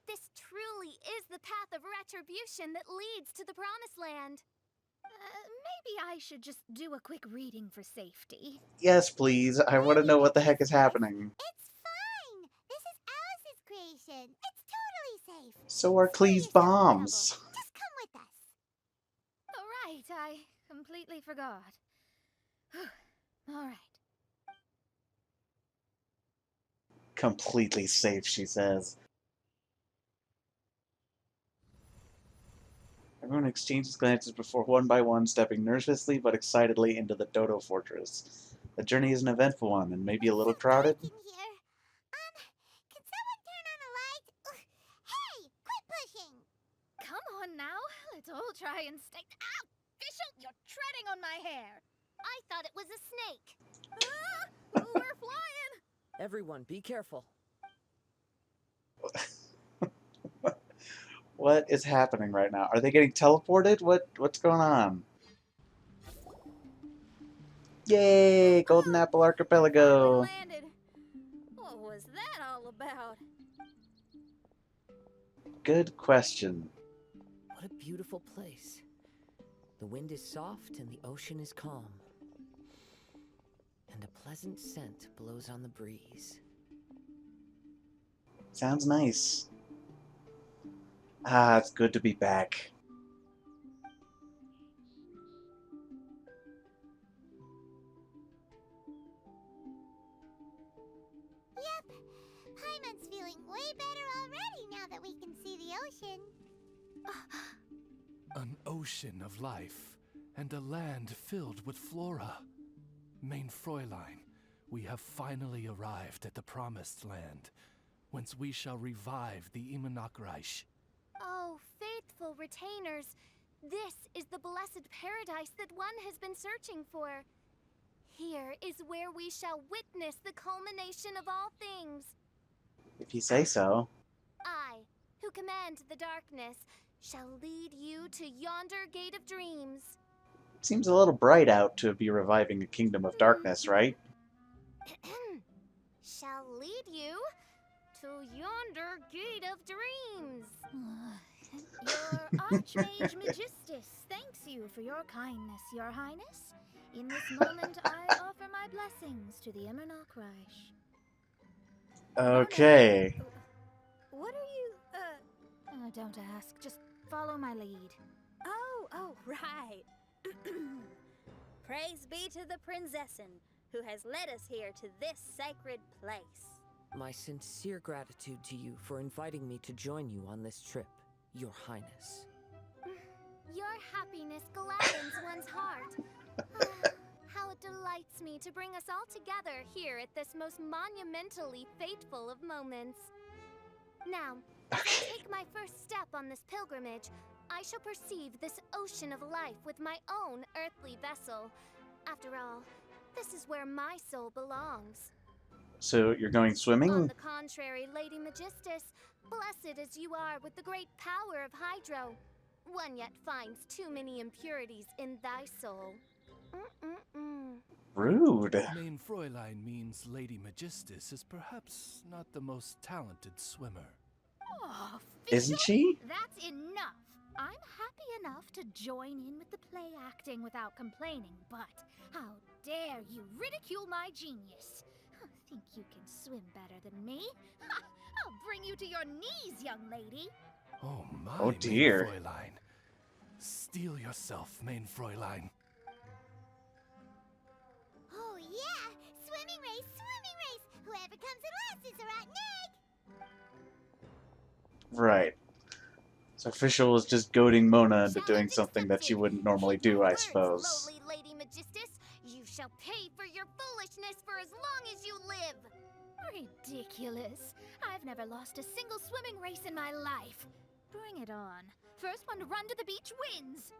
this truly is the path of retribution that leads to the Promised Land. Maybe I should just do a quick reading for safety. Yes, please. I want to know what the heck is happening. It's fine! This is Alice's creation. It's totally safe. So are Clee's bombs. Just come with us. All right, I completely forgot. All right. Completely safe, she says. Everyone exchanges glances before one by one stepping nervously but excitedly into the Dodo Fortress. The journey is an eventful one and maybe a little crowded. Can someone turn on a light? Hey, quit pushing! Come on now. Let's all try and stay. Ow! Fischl, you're treading on my hair. I thought it was a snake. We're flying! Everyone, be careful. What is happening right now? Are they getting teleported? What's going on? Yay! Golden Apple Archipelago! Landed. What was that all about? Good question. What a beautiful place. The wind is soft and the ocean is calm. And a pleasant scent blows on the breeze. Sounds nice. Ah, it's good to be back. Yep, Paimon's feeling way better already now that we can see the ocean. An ocean of life, and a land filled with flora. Main Fräulein, we have finally arrived at the Promised Land, whence we shall revive the Imanakreich. Oh, faithful retainers, this is the blessed paradise that one has been searching for. Here is where we shall witness the culmination of all things. If you say so. I, who command the darkness, shall lead you to yonder gate of dreams. Seems a little bright out to be reviving a kingdom of darkness, right? Shall lead you to yonder gate of dreams. Your Archmage Magistus thanks you for your kindness, Your Highness. In this moment, I offer my blessings to the Imanakreich. Okay. What are you, Don't ask. Just follow my lead. Oh, right. Praise be to the Prinzessin, who has led us here to this sacred place. My sincere gratitude to you for inviting me to join you on this trip, Your Highness. Your happiness gladdens one's heart. How it delights me to bring us all together here at this most monumentally fateful of moments. Now, as I take my first step on this pilgrimage, I shall perceive this ocean of life with my own earthly vessel. After all, this is where my soul belongs. So you're going On swimming? the contrary, Lady Magistus, blessed as you are with the great power of Hydro, one yet finds too many impurities in thy soul. Rude. Main Fräulein means Lady Magistus is perhaps not the most talented swimmer. Oh, Isn't Fischl, she? That's enough. I'm happy enough to join in with the play acting without complaining, but how dare you ridicule my genius? Think you can swim better than me? Ha! I'll bring you to your knees, young lady. Oh my, Oh, dear. Main Fräulein. Steel yourself, Main Fräulein. Oh yeah! Swimming race, swimming race! Whoever comes in last is a rotten egg! Right. So Official was just goading Mona into doing Challenge something that she accepted. wouldn't normally Heed do, my I words, suppose. lowly Lady Magistus. You shall pay for your foolishness for as long as you live. Ridiculous. I've never lost a single swimming race in my life. Bring it on. First one to run to the beach wins.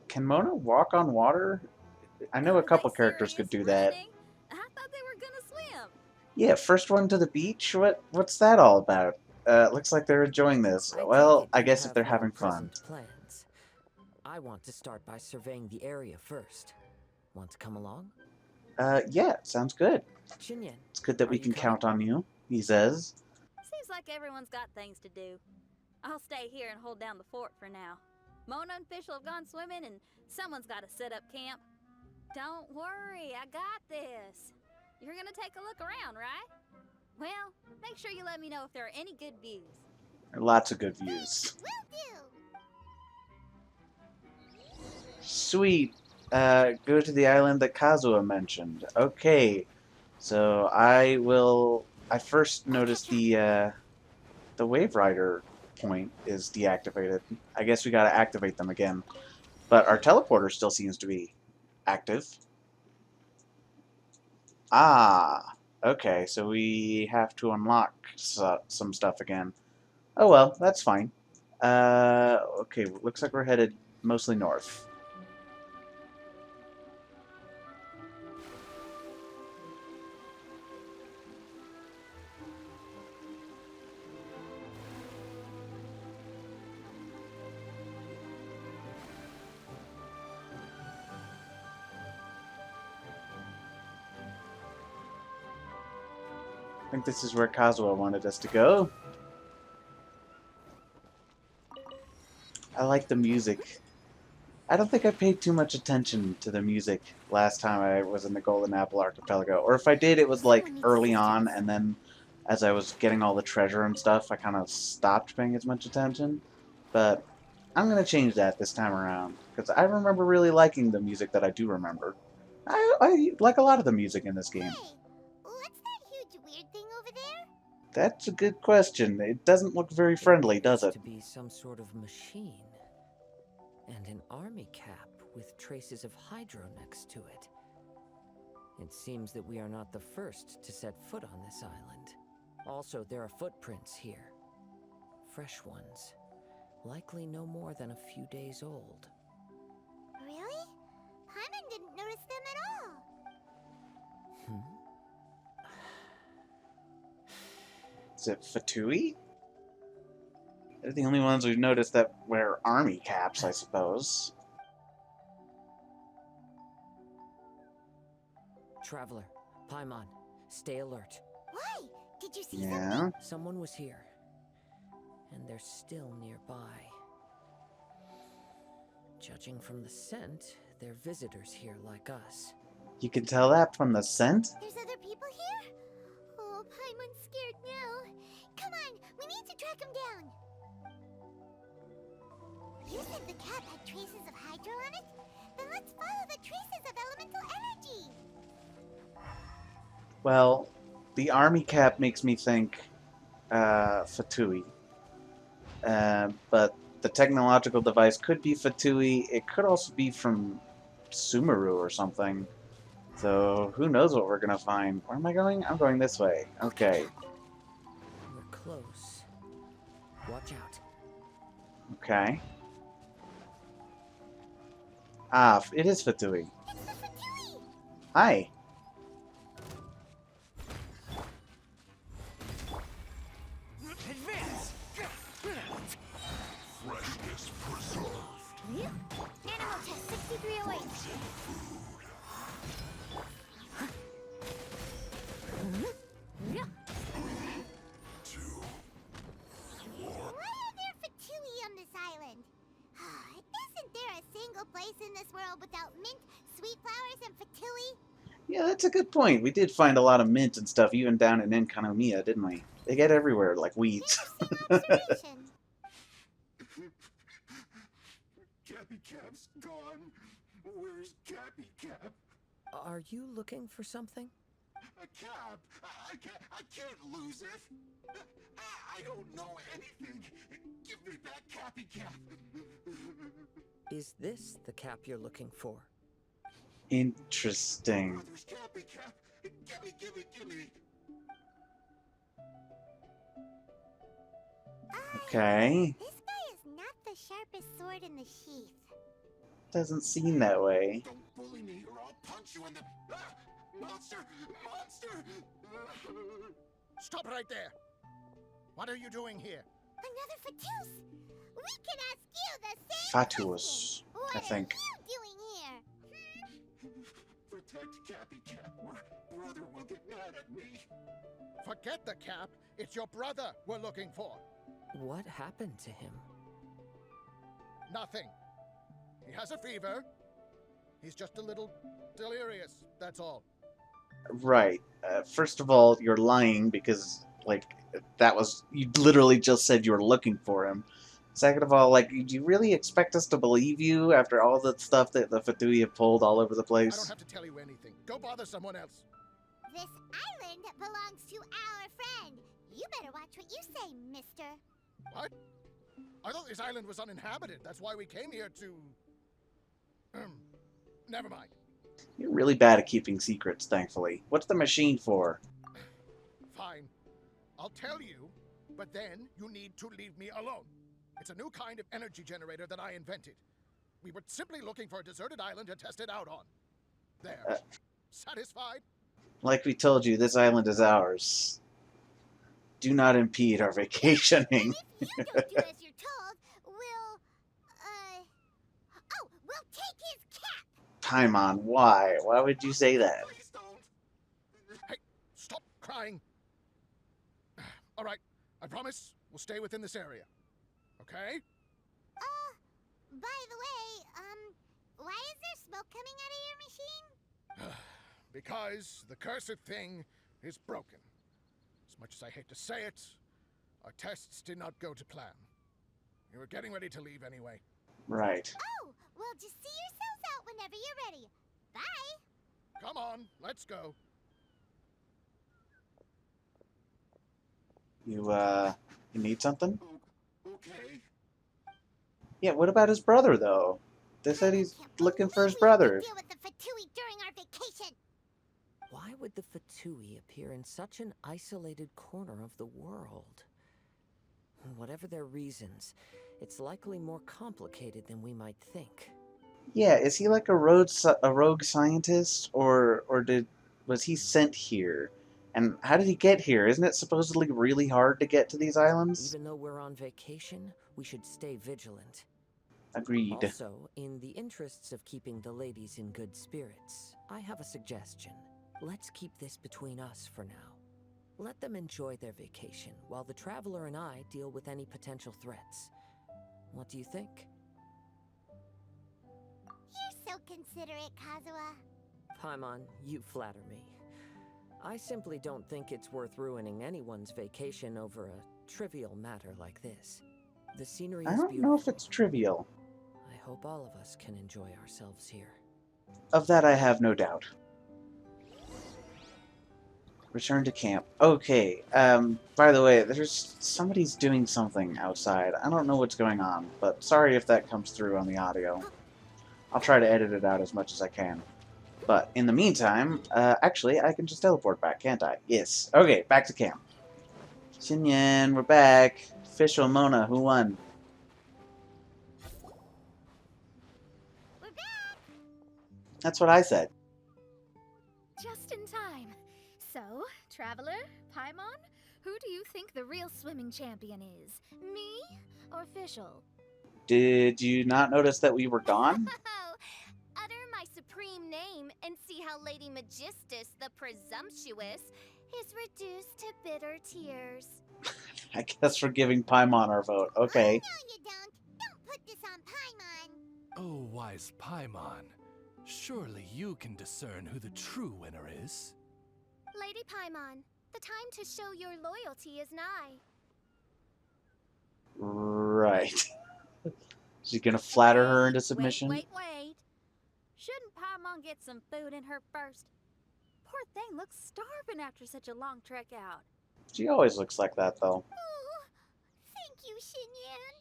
Can Mona walk on water? I know a couple Are they characters could serious? do that. Running? I thought they were gonna swim. Yeah, first one to the beach? What's that all about? Looks like they're enjoying this. I Well, take it I you guess if have they're no having fun. present plans. I want to start by surveying the area first. Want to come along? Yeah, sounds good. Xinyan, It's good that Are we you can coming? count on you, he says. Seems like everyone's got things to do. I'll stay here and hold down the fort for now. Mona and Fischl have gone swimming, and someone's got to set up camp. Don't worry, I got this. You're gonna take a look around, right? Well, make sure you let me know if there are any good views. Lots of good views. Will do. Sweet. Go to the island that Kazuha mentioned. Okay. So I first noticed the Wave Rider point is deactivated. I guess we gotta activate them again. But our teleporter still seems to be active. Ah. Okay, so we have to unlock some stuff again. Oh well, that's fine. Okay, looks like we're headed mostly north. I think this is where Kazuha wanted us to go. I like the music. I don't think I paid too much attention to the music last time I was in the Golden Apple Archipelago. Or if I did, it was like early on, and then as I was getting all the treasure and stuff, I kind of stopped paying as much attention. But I'm going to change that this time around, because I remember really liking the music that I do remember. I like a lot of the music in this game. Hey, what's that huge weird thing over there? That's a good question. It doesn't look very friendly, does it? To be some sort of machine. And an army cap with traces of hydro next to it. It seems that we are not the first to set foot on this island. Also, there are footprints here. Fresh ones. Likely no more than a few days old. Really? Paimon didn't notice them at all. Is it Fatui? They're the only ones we've noticed that wear army caps, I suppose. Traveler, Paimon, stay alert. Why? Did you see Yeah. something? Someone was here. And they're still nearby. Judging from the scent, they're visitors here like us. You can tell that from the scent? There's other people here? Oh, Paimon's scared now. Come on, we need to track him down. You said the cap had traces of hydro on it? Then let's follow the traces of elemental energy. Well, the army cap makes me think Fatui. But the technological device could be Fatui. It could also be from Sumeru or something. So who knows what we're gonna find. Where am I going? I'm going this way. Okay. We're close. Watch out. Okay. Ah, it is Fatui. It's the Fatui! Hi. Animal test 6308. Why are there Fatui on this island? Isn't there a single place in this world without mint, sweet flowers, and fatui? Yeah, that's a good point. We did find a lot of mint and stuff even down in Enkanomiya, didn't we? They get everywhere like weeds. Interesting observation. Cappy Cap's gone. Where's Cappy Cap? Are you looking for something? A cap. I can't lose it. I don't know anything. Give me back Cappy Cap. Is this the cap you're looking for? Interesting. There's Cappy Cap. Gimme. Okay. This guy is not the sharpest sword in the sheath. Doesn't seem that way. Don't bully me or I'll punch you in the... Monster! Stop right there! What are you doing here? Another Fatus! We can ask you the same Fatuous, question. I think. What are you doing here? Protect Cappy Cap or brother will get mad at me. Forget the cap. It's your brother we're looking for. What happened to him? Nothing. He has a fever. He's just a little delirious, that's all. Right. First of all, you're lying because, like, that was... You literally just said you were looking for him. Second of all, like, do you really expect us to believe you after all the stuff that the Fatui have pulled all over the I don't place? have to tell you anything. Go bother someone else. This island belongs to our friend. You better watch what you say, mister. What? I thought this island was uninhabited. That's why we came here to... Never mind. You're really bad at keeping secrets, thankfully. What's the machine for? Fine. I'll tell you, but then you need to leave me alone. It's a new kind of energy generator that I invented. We were simply looking for a deserted island to test it out on. There. Satisfied? Like we told you, this island is ours. Do not impede our vacationing. If you don't do as you're told, we'll take his cap. Paimon, why? Why would you say that? Please don't. Hey, stop crying. All right, I promise we'll stay within this area. Okay? By the way, why is there smoke coming out of your machine? Because the cursed thing is broken. As much as I hate to say it, our tests did not go to plan. We were getting ready to leave anyway. Right. Oh, well, just see yourselves out whenever you're ready. Bye. Come on, let's go. You need something? Okay. Yeah, what about his brother, though? They said he's looking for his brother. Deal with the Fatui during our vacation. Why would the Fatui appear in such an isolated corner of the world? Whatever their reasons, it's likely more complicated than we might think. Yeah, is he like a rogue scientist, or was he sent here? And how did he get here? Isn't it supposedly really hard to get to these islands? Even though we're on vacation, we should stay vigilant. Agreed. Also, in the interests of keeping the ladies in good spirits, I have a suggestion. Let's keep this between us for now. Let them enjoy their vacation, while the Traveler and I deal with any potential threats. What do you think? You're so considerate, Kazuha. Paimon, you flatter me. I simply don't think it's worth ruining anyone's vacation over a trivial matter like this. The scenery I is don't beautiful. know if it's trivial. I hope all of us can enjoy ourselves here. Of that I have no doubt. Return to camp. Okay, by the way, somebody's doing something outside. I don't know what's going on, but sorry if that comes through on the audio. I'll try to edit it out as much as I can. But in the meantime, actually, I can just teleport back, can't I? Yes. Okay, back to camp. Xinyan, we're back. Official Mona, who won? We're back. That's what I said. Just in time. So, Traveler, Paimon, who do you think the real swimming champion is? Me or Fischl? Did you not notice that we were gone? Utter my supreme name and see how Lady Magistus, the presumptuous, is reduced to bitter tears. I guess we're giving Paimon our vote. Okay. Oh, no, you don't. Don't put this on Paimon. Oh, wise Paimon, surely you can discern who the true winner is. Lady Paimon, the time to show your loyalty is nigh. Right. She's gonna flatter her into submission? Wait. Shouldn't Paimon get some food in her first? Poor thing looks starving after such a long trek out. She always looks like that, though. Oh, thank you, Xinyan.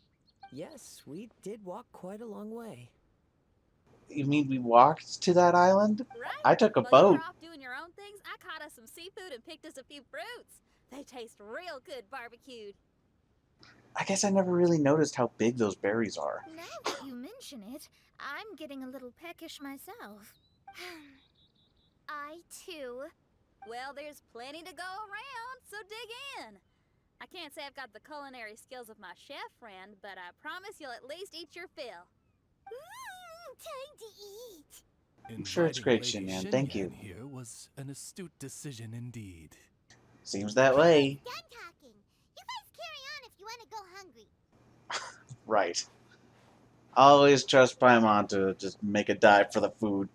Yes, we did walk quite a long way. You mean we walked to that island? Right? I took a While you boat. were off doing your own things, I caught us some seafood and picked us a few fruits. They taste real good barbecued. I guess I never really noticed how big those berries are. Now that you mention it, I'm getting a little peckish myself. I, too. Well, there's plenty to go around, so dig in. I can't say I've got the culinary skills of my chef friend, but I promise you'll at least eat your fill. Time to eat. I'm sure it's great, Inviting Lady Xinyan. Thank you. Here was an astute decision indeed. Seems that way. Done talking. You guys carry on if you want to go hungry. Right. Always trust Paimon to just make a dive for the food.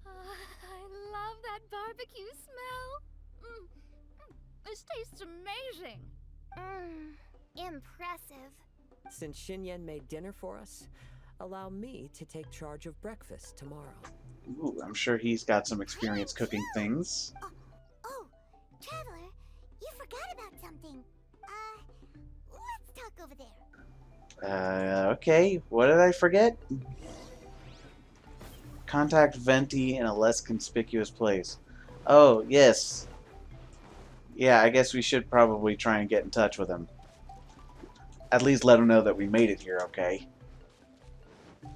I love that barbecue smell. This tastes amazing. Impressive. Since Xinyan made dinner for us, allow me to take charge of breakfast tomorrow. Ooh, I'm sure he's got some experience cooking things. Oh, Traveler, you forgot about something. Let's talk over there. Okay. What did I forget? Contact Venti in a less conspicuous place. Oh, yes. Yeah, I guess we should probably try and get in touch with him. At least let him know that we made it here, okay? That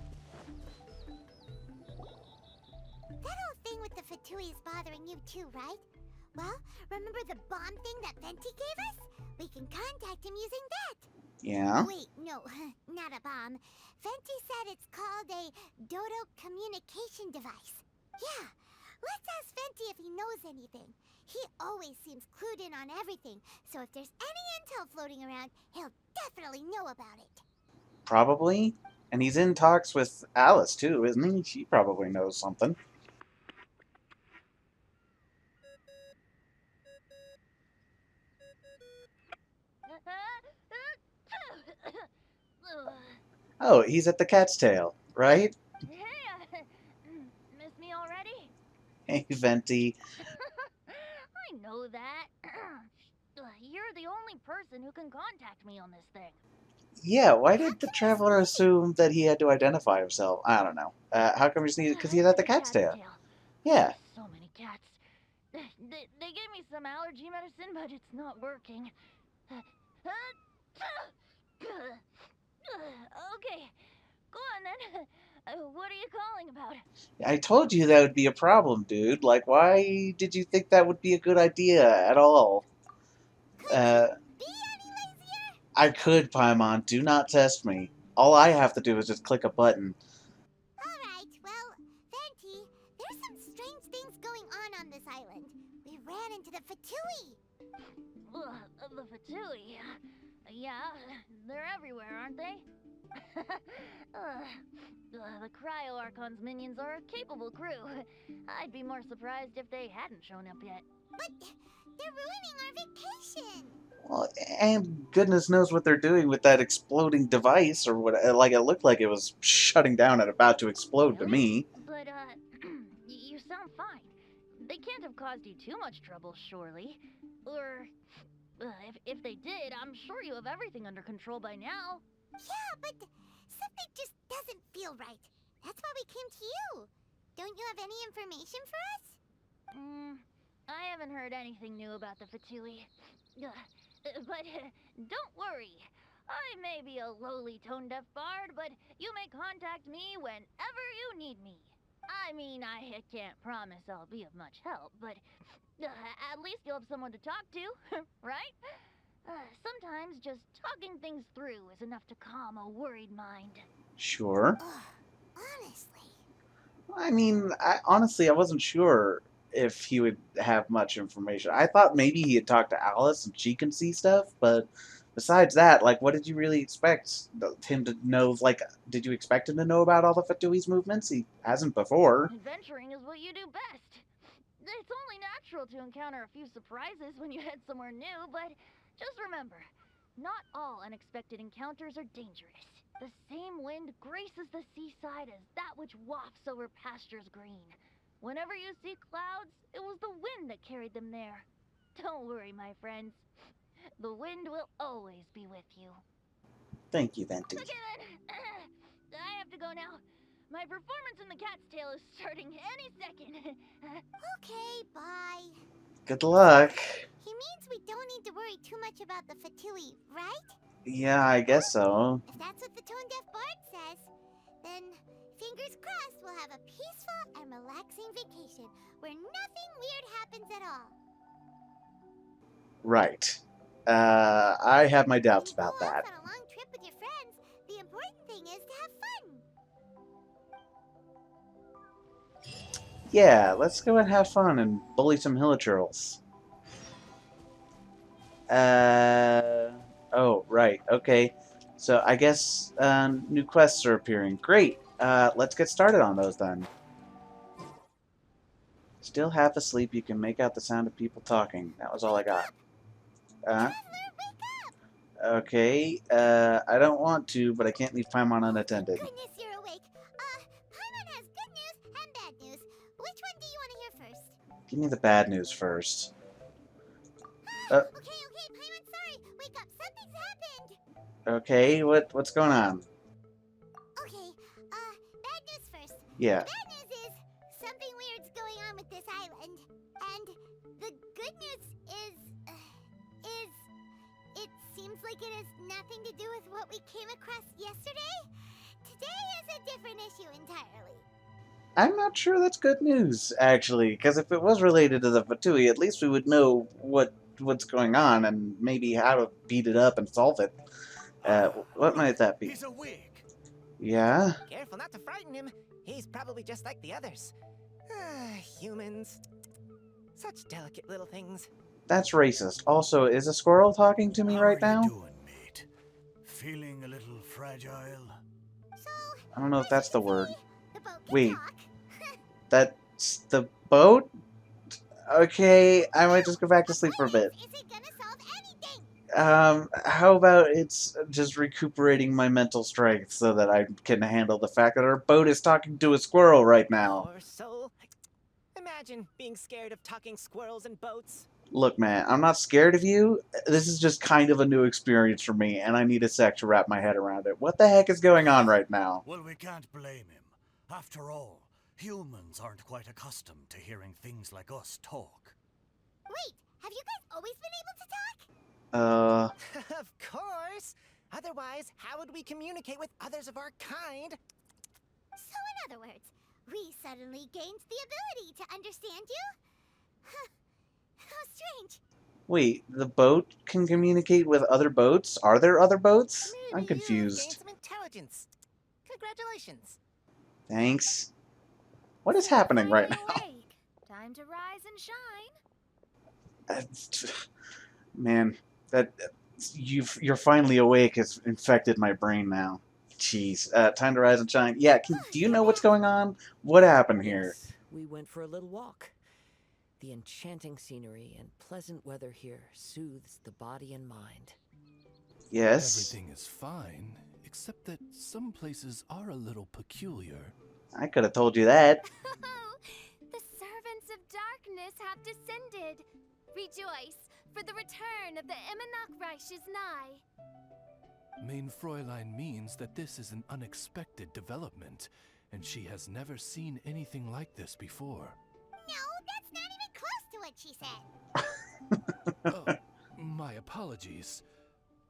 whole thing with the Fatui is bothering you too, right? Well, remember the bomb thing that Venti gave us? We can contact him using that. Yeah? Wait, no, not a bomb. Venti said it's called a Dodo communication device. Yeah, let's ask Venti if he knows anything. He always seems clued in on everything, so if there's any intel floating around, he'll definitely know about it. Probably. And he's in talks with Alice, too, isn't he? She probably knows something. Oh, he's at the Cat's Tail, right? Hey, miss me already? Hey, Venti. I know that. You're the only person who can contact me on this thing. Yeah, why did the Traveler assume that he had to identify himself? I don't know. How come he's needed? Because he's at the Cat's Tail. Yeah. So many cats. They gave me some allergy medicine, but it's not working. Okay, go on then. What are you calling about? I told you that would be a problem, dude. Like, why did you think that would be a good idea at all? Be any lazier? I could, Paimon. Do not test me. All I have to do is just click a button. Alright, well, Venti, there's some strange things going on this island. We ran into the Fatui. The Fatui. Yeah, they're everywhere, aren't they? The Cryo Archon's minions are a capable crew. I'd be more surprised if they hadn't shown up yet. But they're ruining our vacation. Well, and goodness knows what they're doing with that exploding device, or what. Like, it looked like it was shutting down and about to explode to me. But, you sound fine. They can't have caused you too much trouble, surely. Or, if they did, I'm sure you have everything under control by now. Yeah, but something just doesn't feel right. That's why we came to you. Don't you have any information for us? I haven't heard anything new about the Fatui. But don't worry. I may be a lowly tone-deaf bard, but you may contact me whenever you need me. I mean, I can't promise I'll be of much help, but at least you'll have someone to talk to, right? Sometimes just talking things through is enough to calm a worried mind. Sure. Honestly. I mean, honestly, I wasn't sure if he would have much information. I thought maybe he had talked to Alice and she can see stuff, but besides that, like, what did you really expect him to know? Like, did you expect him to know about all the Fatui's movements? He hasn't before. Adventuring is what you do best. It's only natural to encounter a few surprises when you head somewhere new, but just remember, not all unexpected encounters are dangerous. The same wind graces the seaside as that which wafts over pastures green. Whenever you see clouds, it was the wind that carried them there. Don't worry, my friends. The wind will always be with you. Thank you, Venti. Okay then. I have to go now. My performance in the Cat's Tail is starting any second. Okay, bye. Good luck. He means we don't need to worry too much about the Fatui, right? Yeah, I guess so. If that's what the tone-deaf bard says, then fingers crossed we'll have a peaceful and relaxing vacation where nothing weird happens at all. Right. I have my doubts When you about go off that. on a long trip with your friends, the important thing is to have fun. Yeah, let's go and have fun and bully some hilichurls. Oh, right, okay. So I guess new quests are appearing. Great. Let's get started on those then. Still half asleep, you can make out the sound of people talking. That was all I got. Traveler, wake up! Okay, I don't want to, but I can't leave Paimon unattended. Goodness, you're awake. Paimon has good news and bad news. Which one do you want to hear first? Give me the bad news first. Okay, Paimon, sorry. Wake up, something's happened. Okay, what's going on? Okay, bad news first. Yeah. The bad news is something weird's going on with this island. And the good news is it seems like it has nothing to do with what we came across yesterday. Today is a different issue entirely. I'm not sure that's good news, actually, because if it was related to the Fatui, at least we would know what's going on and maybe how to beat it up and solve it. What might that be? He's awake. Yeah? Careful not to frighten him. He's probably just like the others. Humans. Such delicate little things. That's racist. Also, is a squirrel talking to me How right are now? you doing, mate? Feeling a little fragile? So, I don't know if that's the word. the boat can Wait. talk. That's the boat? Okay, I might just go back to sleep for a bit. Is it gonna solve anything? How about it's just recuperating my mental strength so that I can handle the fact that our boat is talking to a squirrel right now. Poor soul. Imagine being scared of talking squirrels and boats. Look, man, I'm not scared of you. This is just kind of a new experience for me, and I need a sec to wrap my head around it. What the heck is going on right now? Well, we can't blame him. After all, humans aren't quite accustomed to hearing things like us talk. Wait, have you guys always been able to talk? Of course. Otherwise, how would we communicate with others of our kind? So in other words, we suddenly gained the ability to understand you? Huh. How strange. Wait, the boat can communicate with other boats? Are there other boats? I'm Maybe you've confused. gained some intelligence. Congratulations. Thanks. What is happening right now? Awake. Time to rise and shine. Man, that you're finally awake has infected my brain now. Jeez. Time to rise and shine. Yeah, do you know what's going on? What happened here? Yes, we went for a little walk. The enchanting scenery and pleasant weather here soothes the body and mind. Yes. Everything is fine, except that some places are a little peculiar. I could have told you that. The servants of darkness have descended. Rejoice, for the return of the Imanok is nigh. Main Fräulein means that this is an unexpected development, and she has never seen anything like this before. No, that's not even close to what she said. Oh, my apologies.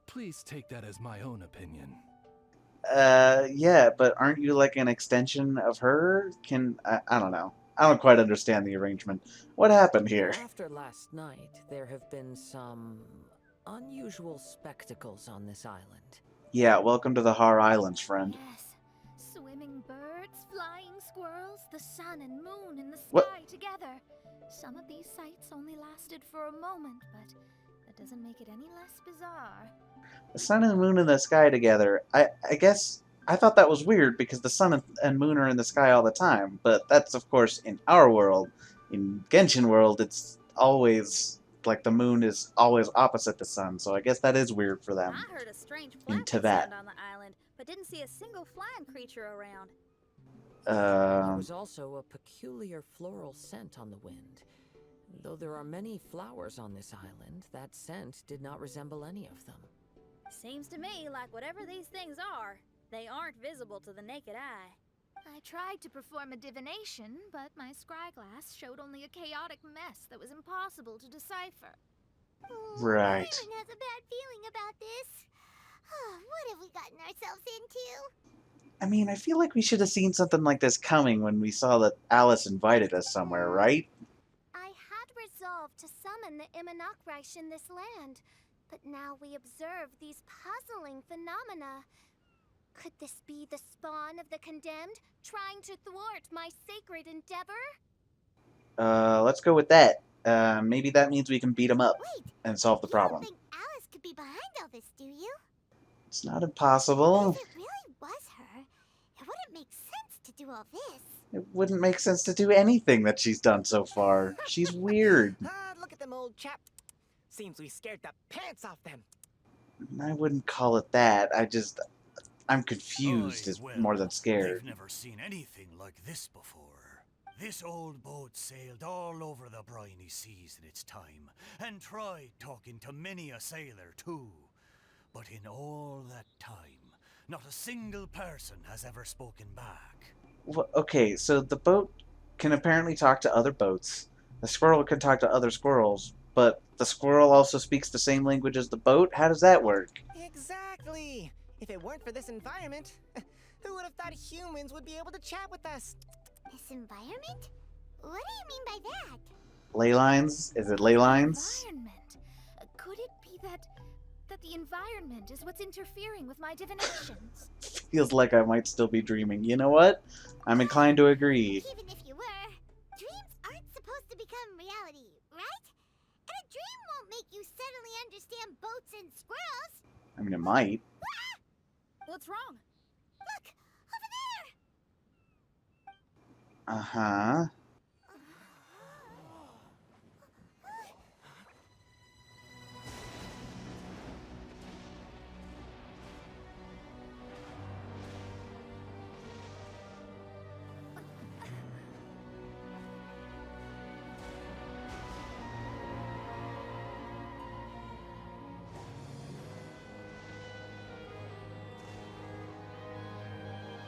Please take that as my own opinion. Yeah, but aren't you like an extension of her? I don't know. I don't quite understand the arrangement. What happened here? After last night, there have been some unusual spectacles on this island. Yeah, welcome to the Har Islands, friend. Yes. Swimming birds, flying squirrels, the sun and moon in the sky What? together. Some of these sights only lasted for a moment, but that doesn't make it any less bizarre. The sun and the moon in the sky together. I guess I thought that was weird because the sun and moon are in the sky all the time, but that's of course in our world. In Genshin world, it's always like the moon is always opposite the sun, so I guess that is weird for them. I heard a strange In flapping Teyvat. sound on the island, but didn't see a single flying creature around. There was also a peculiar floral scent on the wind. Though there are many flowers on this island, that scent did not resemble any of them. Seems to me like whatever these things are, they aren't visible to the naked eye. I tried to perform a divination, but my scryglass showed only a chaotic mess that was impossible to decipher. Right. Paimon has a bad feeling about this. What have we gotten ourselves into? I mean, I feel like we should have seen something like this coming when we saw that Alice invited us somewhere, right? I had resolved to summon the Imanakreish in this land, but now we observe these puzzling phenomena. Could this be the spawn of the condemned, trying to thwart my sacred endeavor? Let's go with that. Maybe that means we can beat him up and solve the problem. You don't think Alice could be behind all this, do you? It's not impossible. If it really was her, it wouldn't make sense to do all this. It wouldn't make sense to do anything that she's done so far. She's weird. Look at them, old chap. Seems we scared the pants off them. I wouldn't call it that. I'm confused is more than scared. They've never seen anything like this before. This old boat sailed all over the briny seas in its time, and tried talking to many a sailor too. But in all that time, not a single person has ever spoken back. Well, okay, so the boat can apparently talk to other boats. The squirrel can talk to other squirrels, but the squirrel also speaks the same language as the boat? How does that work? Exactly. If it weren't for this environment, who would have thought humans would be able to chat with us? This environment? What do you mean by that? Ley lines? Is it ley lines? Environment. Could it be that the environment is what's interfering with my divinations? Feels like I might still be dreaming. You know what? I'm inclined to agree. Even if you were, dreams aren't supposed to become reality, right? And a dream won't make you suddenly understand boats and squirrels. I mean, it might. What's wrong? Look, over there. Uh-huh.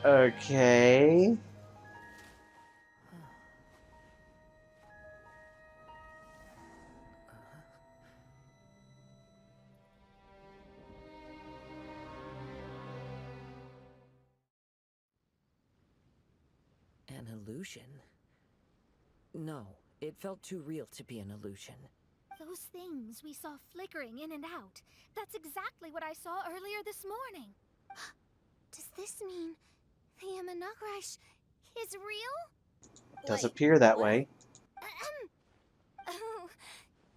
Okay. An illusion? No, it felt too real to be an illusion. Those things we saw flickering in and out. That's exactly what I saw earlier this morning. Does this mean the Imanakreish is real? Does Wait, appear that what? way. Oh,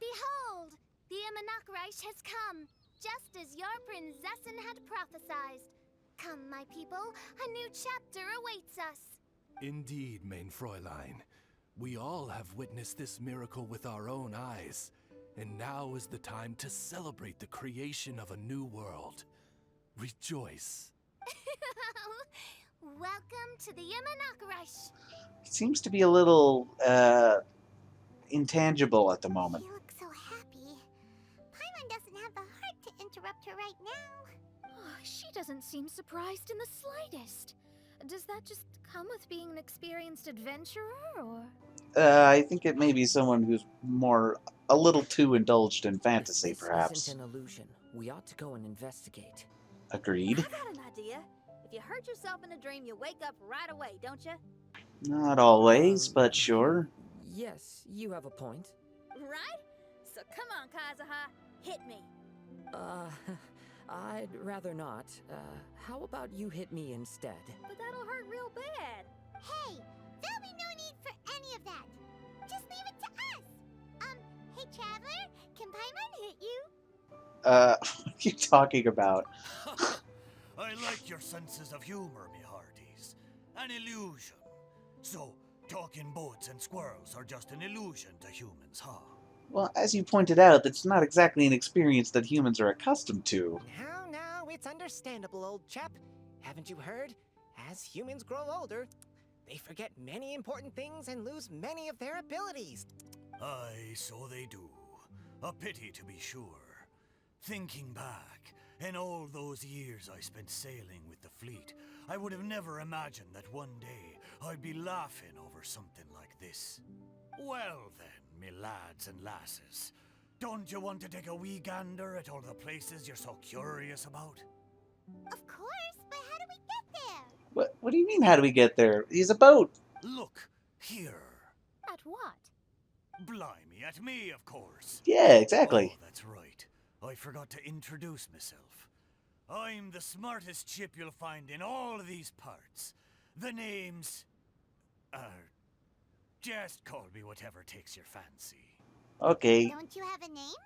behold, the Imanakreish has come, just as your Prinzessin had prophesied. Come, my people, a new chapter awaits us. Indeed, main Fräulein. We all have witnessed this miracle with our own eyes, and now is the time to celebrate the creation of a new world. Rejoice. Welcome to the Imanakreish. It seems to be a little, intangible at the moment. You look so happy. Paimon doesn't have the heart to interrupt her right now. Oh, she doesn't seem surprised in the slightest. Does that just come with being an experienced adventurer, or...? I think it may be someone who's a little too indulged in fantasy, If this perhaps. isn't an illusion, we ought to go and investigate. Agreed. I got an idea. If you hurt yourself in a dream, you wake up right away, don't you? Not always, but sure. Yes, you have a point. Right? So come on, Kazuha, hit me. I'd rather not. How about you hit me instead? But that'll hurt real bad. Hey, there'll be no need for any of that. Just leave it to us. Hey, Traveler, can Paimon hit you? what are you talking about? I like your senses of humor, me hearties. An illusion. So, talking boats and squirrels are just an illusion to humans, huh? Well, as you pointed out, that's not exactly an experience that humans are accustomed to. Now, it's understandable, old chap. Haven't you heard? As humans grow older, they forget many important things and lose many of their abilities. Aye, so they do. A pity to be sure. Thinking back, in all those years I spent sailing with the fleet, I would have never imagined that one day I'd be laughing over something like this. Well then, me lads and lasses, don't you want to take a wee gander at all the places you're so curious about? Of course, but how do we get there? What do you mean, how do we get there? He's a boat. Look, here. At what? Blimey, at me, of course. Yeah, exactly. Oh, that's right. I forgot to introduce myself. I'm the smartest chip you'll find in all of these parts. The name's... just call me whatever takes your fancy. Okay. Don't you have a name?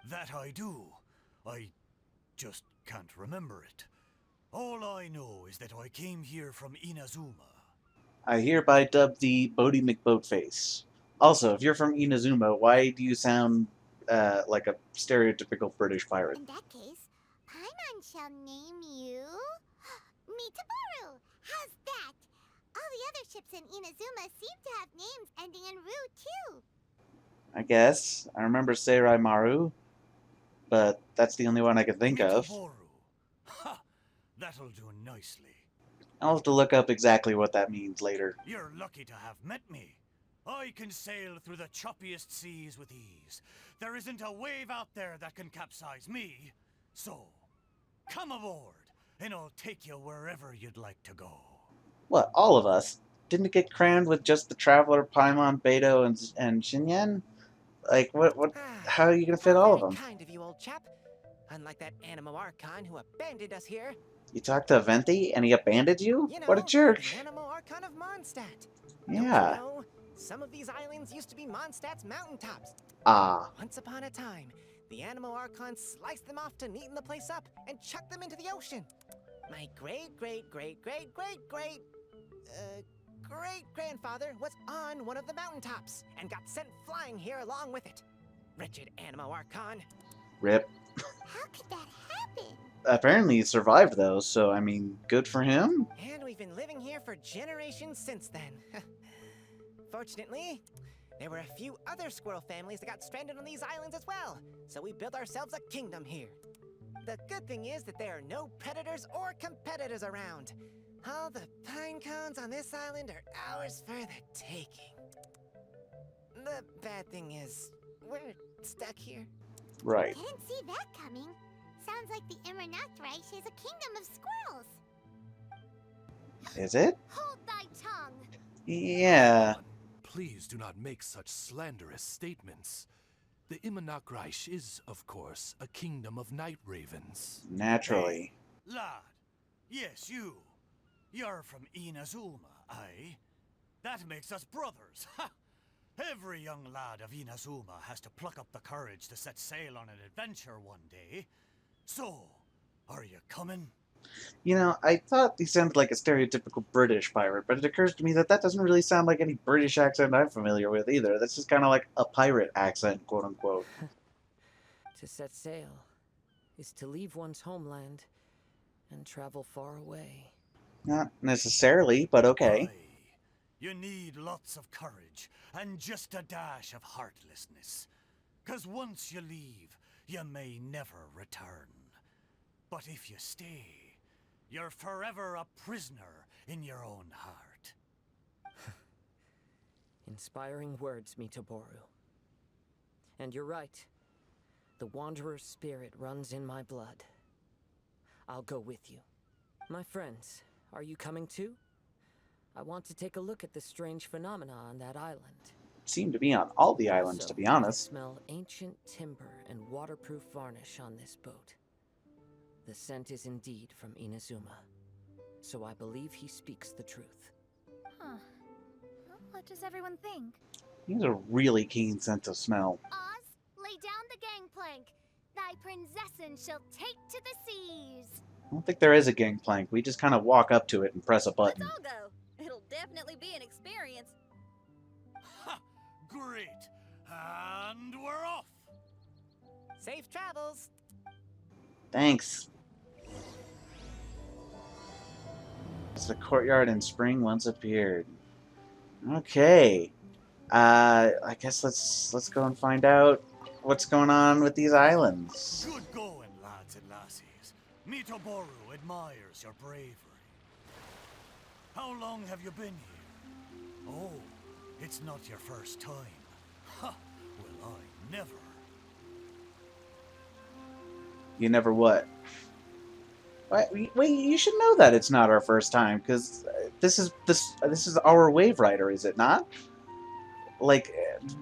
That I do. I just can't remember it. All I know is that I came here from Inazuma. I hereby dub thee Bodie McBoatface. Also, if you're from Inazuma, why do you sound like a stereotypical British pirate? In that case, Paimon shall name you Mitaboru. How's that? All the other ships in Inazuma seem to have names ending in Ru too. I guess. I remember Seirai Maru, but that's the only one I can think of. Mitaboru. Ha! That'll do nicely. I'll have to look up exactly what that means later. You're lucky to have met me. I can sail through the choppiest seas with ease. There isn't a wave out there that can capsize me. So, come aboard, and I'll take you wherever you'd like to go. What, all of us? Didn't it get crammed with just the Traveler, Paimon, Beto, and Shinyen? Like, what, how are you gonna fit all of them? Kind of you, old chap. Unlike that Animo Archon who abandoned us here. You talked to Venti, and he abandoned you? You know, What a jerk! the Animo Archon of Mondstadt. Yeah. Don't you know? Some of these islands used to be Mondstadt's mountaintops. Ah. Once upon a time, the Animo Archon sliced them off to neaten the place up and chucked them into the ocean. My great-grandfather was on one of the mountaintops and got sent flying here along with it. Wretched Animo Archon. Rip. How could that happen? Apparently he survived, though, so, I mean, good for him? And we've been living here for generations since then. Fortunately, there were a few other squirrel families that got stranded on these islands as well, so we built ourselves a kingdom here. The good thing is that there are no predators or competitors around. All the pine cones on this island are ours for the taking. The bad thing is, we're stuck here. Right. Didn't see that coming. Sounds like the Immernachtreich is a kingdom of squirrels. Is it? Hold thy tongue. Yeah. Please do not make such slanderous statements. The Immernachtreich is, of course, a kingdom of night ravens. Naturally. Hey, lad. Yes, you. You're from Inazuma, aye? That makes us brothers, ha! Every young lad of Inazuma has to pluck up the courage to set sail on an adventure one day. So, are you coming? You know, I thought he sounded like a stereotypical British pirate, but it occurs to me that that doesn't really sound like any British accent I'm familiar with either. That's just kind of like a pirate accent, quote-unquote. To set sail is to leave one's homeland and travel far away. Not necessarily, but okay. Aye. You need lots of courage and just a dash of heartlessness. 'Cause once you leave, you may never return. But if you stay, you're forever a prisoner in your own heart. Inspiring words, Mitaboru. And you're right. The Wanderer's spirit runs in my blood. I'll go with you. My friends, are you coming too? I want to take a look at the strange phenomena on that island. Seem to be on all the islands, to be honest. I smell ancient timber and waterproof varnish on this boat. The scent is indeed from Inazuma, so I believe he speaks the truth. Huh. Well, what does everyone think? He has a really keen sense of smell. Oz, lay down the gangplank. Thy thy prinzessin shall take to the seas. I don't think there is a gangplank. We just kind of walk up to it and press a Let's button. all go. It'll definitely be an experience. Ha! Great! And we're off! Safe travels. Thanks. As the courtyard in spring once appeared. Okay. I guess let's go and find out what's going on with these islands. Good going, lads and lassies. Mitoboru admires your bravery. How long have you been here? Oh, it's not your first time. Ha! Well, I never. You never what? Wait, you should know that it's not our first time, because this is our Wave Rider, is it not? Like,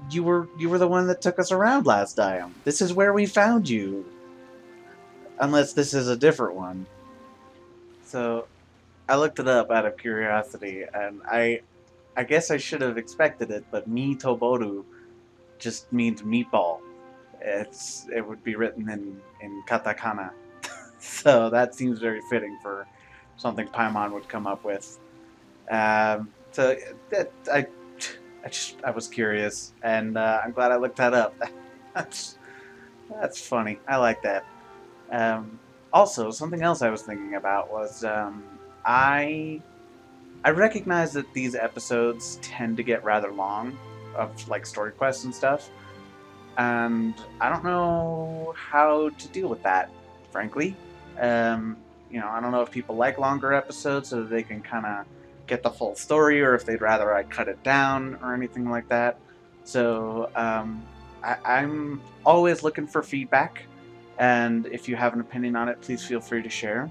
you were the one that took us around last time. This is where we found you. Unless this is a different one. So, I looked it up out of curiosity, and I guess I should have expected it, but Mitoboru just means meatball. It would be written in katakana. So that seems very fitting for something Paimon would come up with. I was curious, and I'm glad I looked that up. That's funny. I like that. Also, something else I was thinking about was I recognize that these episodes tend to get rather long, of like story quests and stuff, and I don't know how to deal with that, frankly. I don't know if people like longer episodes so that they can kind of get the full story, or if they'd rather I cut it down or anything like that. So I'm always looking for feedback, and if you have an opinion on it, please feel free to share.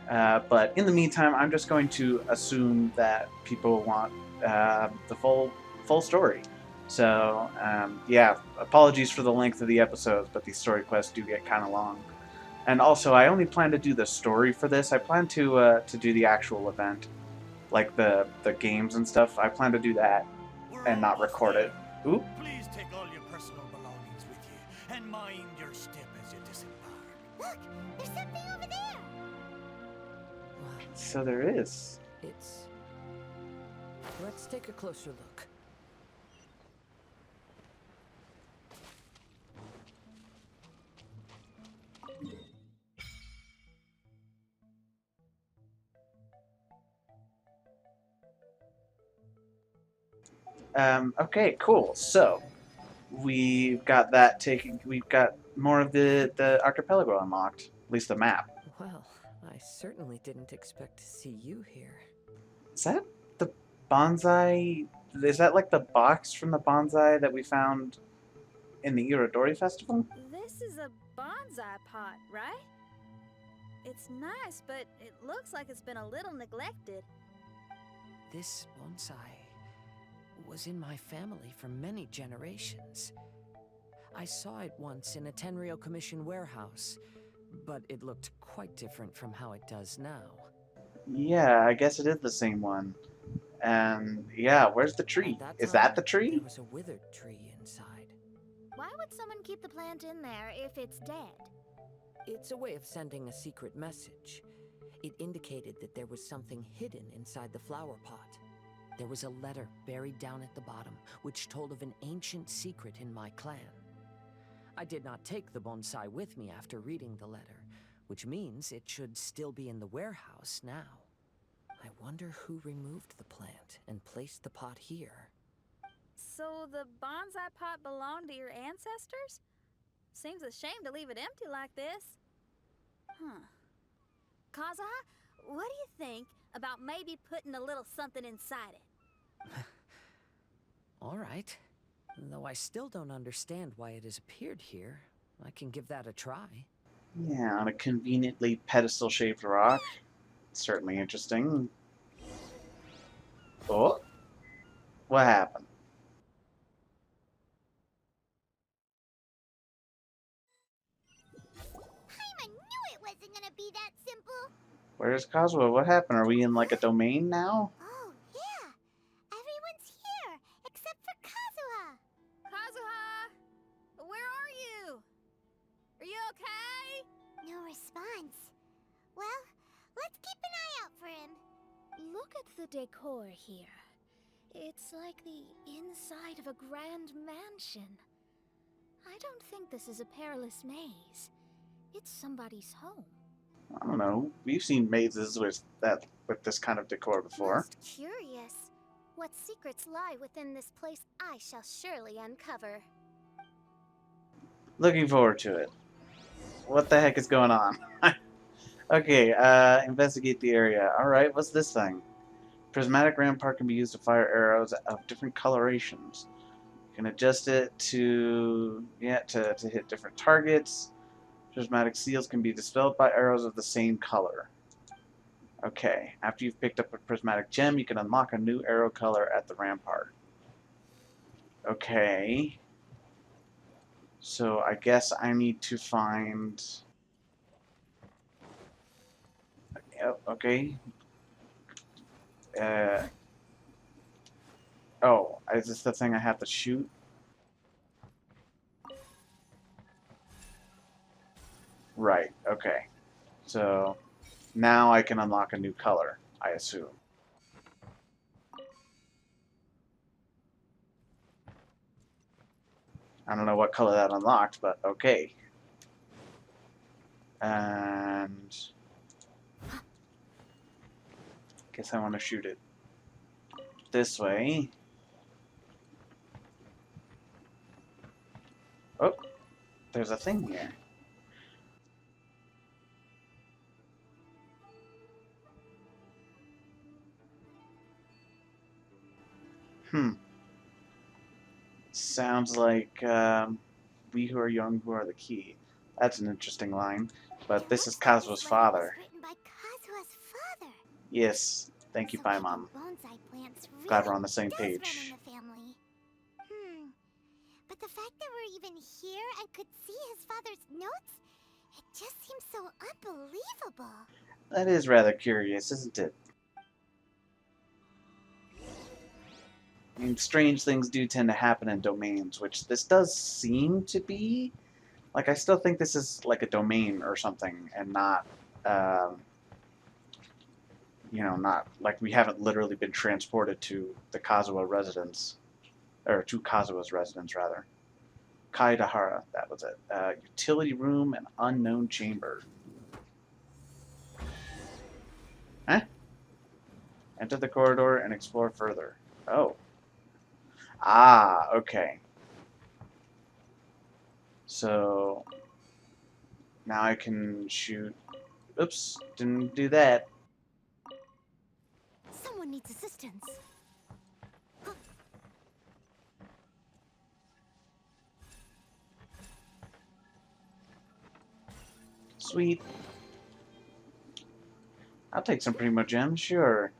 But in the meantime, I'm just going to assume that people want the full story. So yeah, apologies for the length of the episodes, but these story quests do get kind of long. And also, I only plan to do the story for this. I plan to do the actual event, like the games and stuff. I plan to do that and not record it. Oop. Please take all your personal belongings with you, and mind your step as you disembark. Look, there's something over there. So there is. Let's take a closer look. Okay, cool. So we've got that taken. We've got more of the archipelago unlocked. At least the map. Well, I certainly didn't expect to see you here. Is that the bonsai? Is that like the box from the bonsai that we found in the Irodori Festival? This is a bonsai pot, right? It's nice, but it looks like it's been a little neglected. This bonsai was in my family for many generations. I saw it once in a Tenryo Commission warehouse, but it looked quite different from how it does now. Yeah, I guess it is the same one. And yeah, where's the tree? Is that the tree? There was a withered tree inside. Why would someone keep the plant in there if it's dead? It's a way of sending a secret message. It indicated that there was something hidden inside the flower pot. There was a letter buried down at the bottom, which told of an ancient secret in my clan. I did not take the bonsai with me after reading the letter, which means it should still be in the warehouse now. I wonder who removed the plant and placed the pot here. So the bonsai pot belonged to your ancestors? Seems a shame to leave it empty like this. Kazuha, what do you think about maybe putting a little something inside it? All right. Though I still don't understand why it has appeared here, I can give that a try. Yeah, on a conveniently pedestal-shaped rock. Certainly interesting. Oh, what happened? I knew it wasn't gonna be that simple. Where's Kazuha? What happened? Are we in like a domain now? Oh, yeah. Everyone's here, except for Kazuha. Kazuha! Where are you? Are you okay? at the decor here. It's like the inside of a grand mansion. I don't think this is a perilous maze. It's somebody's home. I don't know. We've seen mazes with this kind of decor before. Most curious. What secrets lie within this place I shall surely uncover. Looking forward to it. What the heck is going on? Okay, investigate the area. Alright, what's this thing? Prismatic rampart can be used to fire arrows of different colorations. You can adjust it to hit different targets. Prismatic seals can be dispelled by arrows of the same color. Okay, after you've picked up a prismatic gem, you can unlock a new arrow color at the rampart. Okay. So I guess I need to find... Yep, okay. Oh, is this the thing I have to shoot? Right, okay. So now I can unlock a new color, I assume. I don't know what color that unlocked, but okay. And guess I want to shoot it this way. Oh, there's a thing here. Sounds like we who are young who are the key. That's an interesting line. But this is Kazuha's father. Written by Kazuha's father. Yes, thank you, Paimon. Bonsai plants really Glad we're on the same does run in page. the family. But the fact that we're even here and could see his father's notes, it just seems so unbelievable. That is rather curious, isn't it? I mean, strange things do tend to happen in domains, which this does seem to be. Like, I still think this is like a domain or something, and not, you know, not like we haven't literally been transported to the Kazuha residence, or to Kazuha's residence, rather. Kaidahara, that was it. Utility room and unknown chamber. Huh? Enter the corridor and explore further. Oh. Ah, okay. So now I can shoot. Oops, didn't do that. Someone needs assistance. Sweet. I'll take some Primo Gems, sure.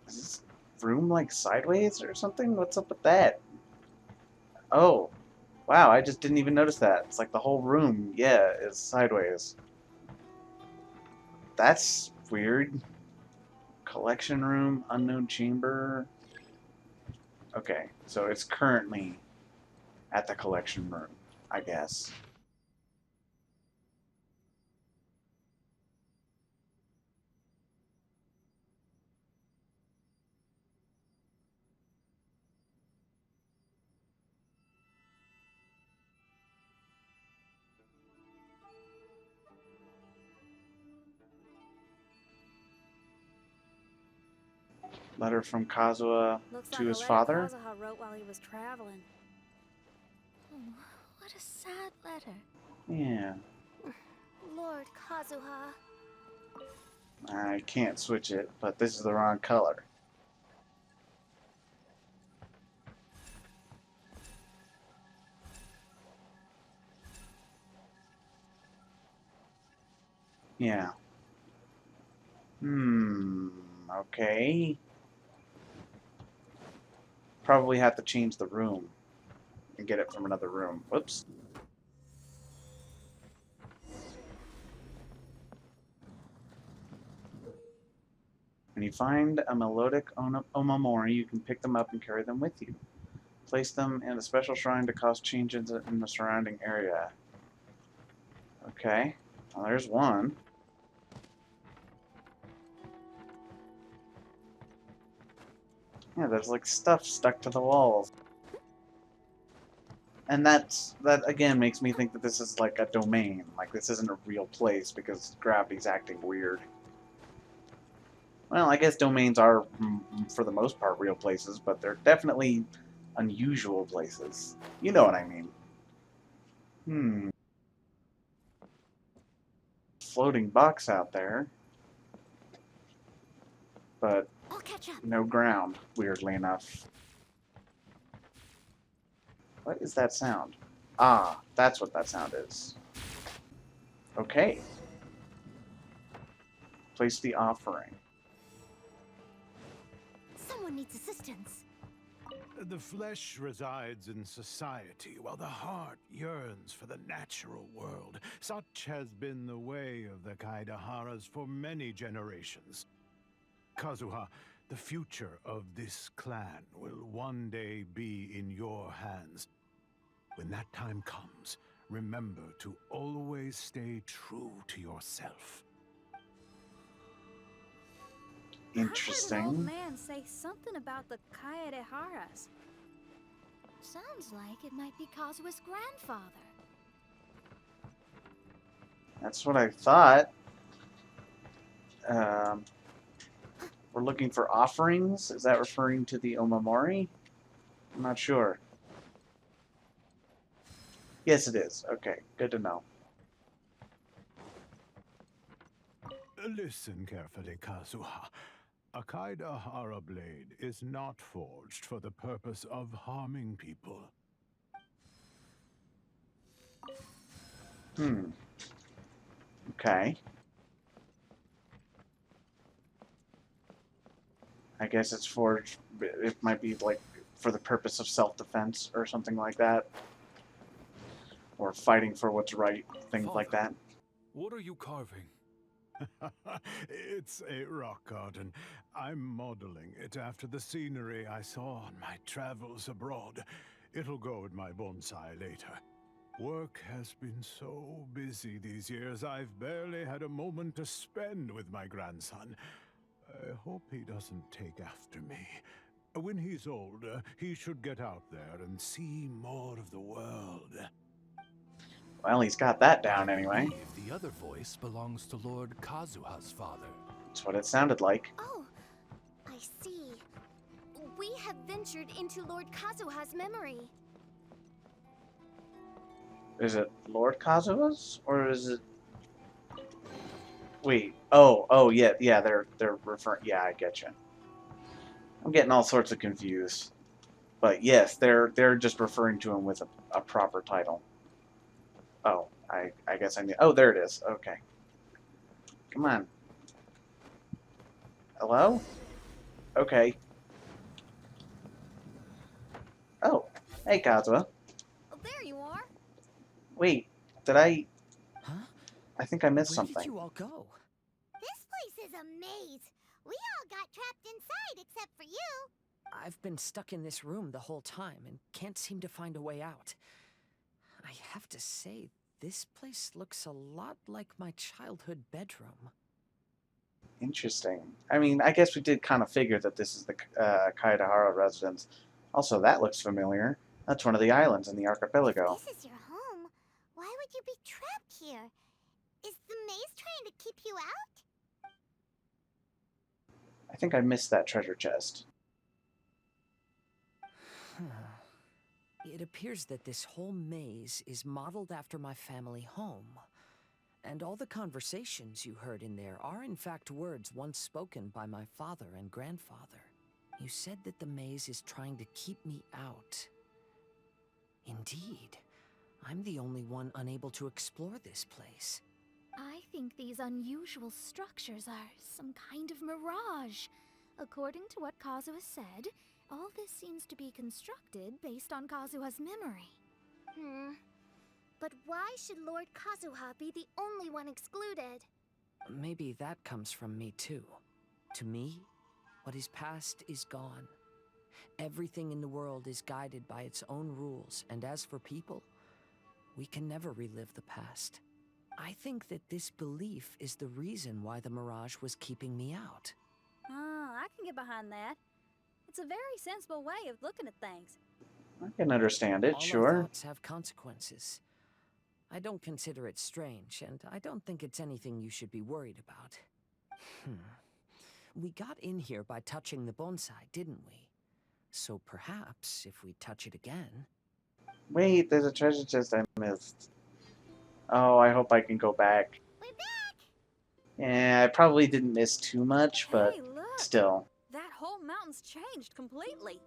Is this room like sideways or something? What's up with that? Oh, wow, I just didn't even notice that. It's like the whole room, yeah, is sideways. That's weird. Collection room, unknown chamber. Okay, so it's currently at the collection room, I guess. Letter from Kazuha Looks to like his a letter father. Kazuha wrote while he was traveling. Oh, what a sad letter. Yeah. Lord Kazuha. I can't switch it, but this is the wrong color. Yeah. Okay. Probably have to change the room and get it from another room. Whoops. When you find a melodic omamori, you can pick them up and carry them with you. Place them in a special shrine to cause changes in the surrounding area. Okay. Well, there's one. Yeah, there's like stuff stuck to the walls. And that again makes me think that this is like a domain. Like this isn't a real place because gravity's acting weird. Well, I guess domains are, for the most part, real places, but they're definitely unusual places. You know what I mean. Floating box out there. But I'll catch up. no ground, weirdly enough. What is that sound? Ah, that's what that sound is. Okay. Place the offering. Someone needs assistance. The flesh resides in society, while the heart yearns for the natural world. Such has been the way of the Kaidaharas for many generations. Kazuha, the future of this clan will one day be in your hands. When that time comes, remember to always stay true to yourself. Interesting. I heard an old man say something about the Kaidaharas. Sounds like it might be Kazuha's grandfather. That's what I thought. We're looking for offerings. Is that referring to the Omamori? I'm not sure. Yes, it is. Okay, good to know. Listen carefully, Kazuha. A Kaidahara blade is not forged for the purpose of harming people. Okay. I guess it's forged. It might be like for the purpose of self-defense or something like that. Or fighting for what's right, things like that. What are you carving? It's a rock garden. I'm modeling it after the scenery I saw on my travels abroad. It'll go in my bonsai later. Work has been so busy these years, I've barely had a moment to spend with my grandson. I hope he doesn't take after me. When he's older, he should get out there and see more of the world. Well, he's got that down anyway. The other voice belongs to Lord Kazuha's father. That's what it sounded like. Oh, I see. We have ventured into Lord Kazuha's memory. Is it Lord Kazuha's? Or is it... Wait. Oh, yeah, they're referring... Yeah, I get you. I'm getting all sorts of confused. But yes, they're just referring to him with a proper title. Oh, I guess I need... Oh, there it is. Okay. Come on. Hello? Okay. Oh. Hey, Kazuha. Oh, there you are. Wait, did I... Huh? I think I missed Where something. did you all go? This place is a maze. We all got trapped inside except for you. I've been stuck in this room the whole time and can't seem to find a way out. I have to say, this place looks a lot like my childhood bedroom. Interesting. I mean, I guess we did kind of figure that this is the Kaidahara residence. Also, that looks familiar. That's one of the islands in the archipelago. This is your home. Why would you be trapped here? Is the maze trying to keep you out? I think I missed that treasure chest. It appears that this whole maze is modeled after my family home. And all the conversations you heard in there are in fact words once spoken by my father and grandfather. You said that the maze is trying to keep me out. Indeed, I'm the only one unable to explore this place. I think these unusual structures are some kind of mirage. According to what Kazuha said, all this seems to be constructed based on Kazuha's memory. But why should Lord Kazuha be the only one excluded? Maybe that comes from me too. To me, what is past is gone. Everything in the world is guided by its own rules, and as for people, we can never relive the past. I think that this belief is the reason why the Mirage was keeping me out. Oh, I can get behind that. It's a very sensible way of looking at things. I can understand it, All our sure. thoughts have consequences. I don't consider it strange, and I don't think it's anything you should be worried about. We got in here by touching the bonsai, didn't we? So perhaps if we touch it again... Wait, there's a treasure chest I missed. Oh, I hope I can go back. We're back! Yeah, I probably didn't miss too much, but Hey, look! still. That whole mountain's changed completely.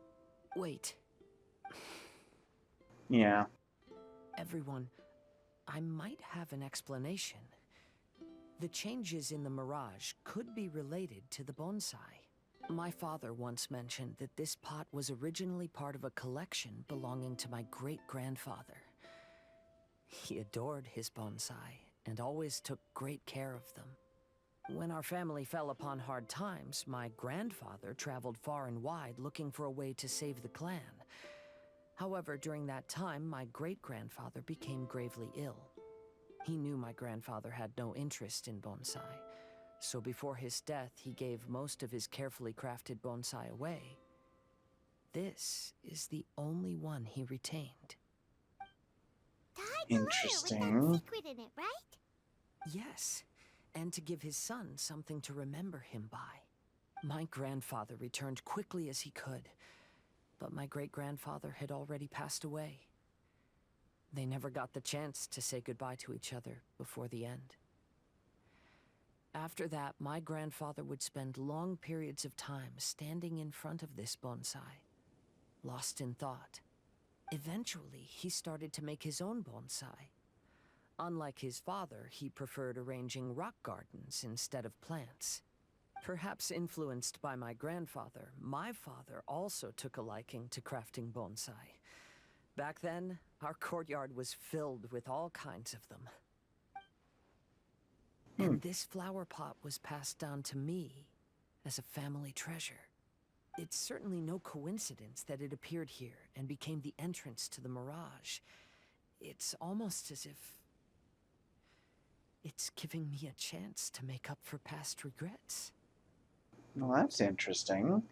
Wait. Yeah. Everyone, I might have an explanation. The changes in the Mirage could be related to the bonsai. My father once mentioned that this pot was originally part of a collection belonging to my great-grandfather. He adored his bonsai and always took great care of them. When our family fell upon hard times, my grandfather traveled far and wide looking for a way to save the clan. However, during that time, my great-grandfather became gravely ill. He knew my grandfather had no interest in bonsai, so before his death, he gave most of his carefully crafted bonsai away. This is the only one he retained. Interesting. Secret in it, right? Yes, and to give his son something to remember him by. My grandfather returned quickly as he could, but my great-grandfather had already passed away. They never got the chance to say goodbye to each other before the end. After that, my grandfather would spend long periods of time standing in front of this bonsai, lost in thought. Eventually, he started to make his own bonsai. Unlike his father, he preferred arranging rock gardens instead of plants. Perhaps influenced by my grandfather, my father also took a liking to crafting bonsai. Back then, our courtyard was filled with all kinds of them. And this flower pot was passed down to me as a family treasure. It's certainly no coincidence that it appeared here and became the entrance to the Mirage. It's almost as if it's giving me a chance to make up for past regrets. Well, that's interesting.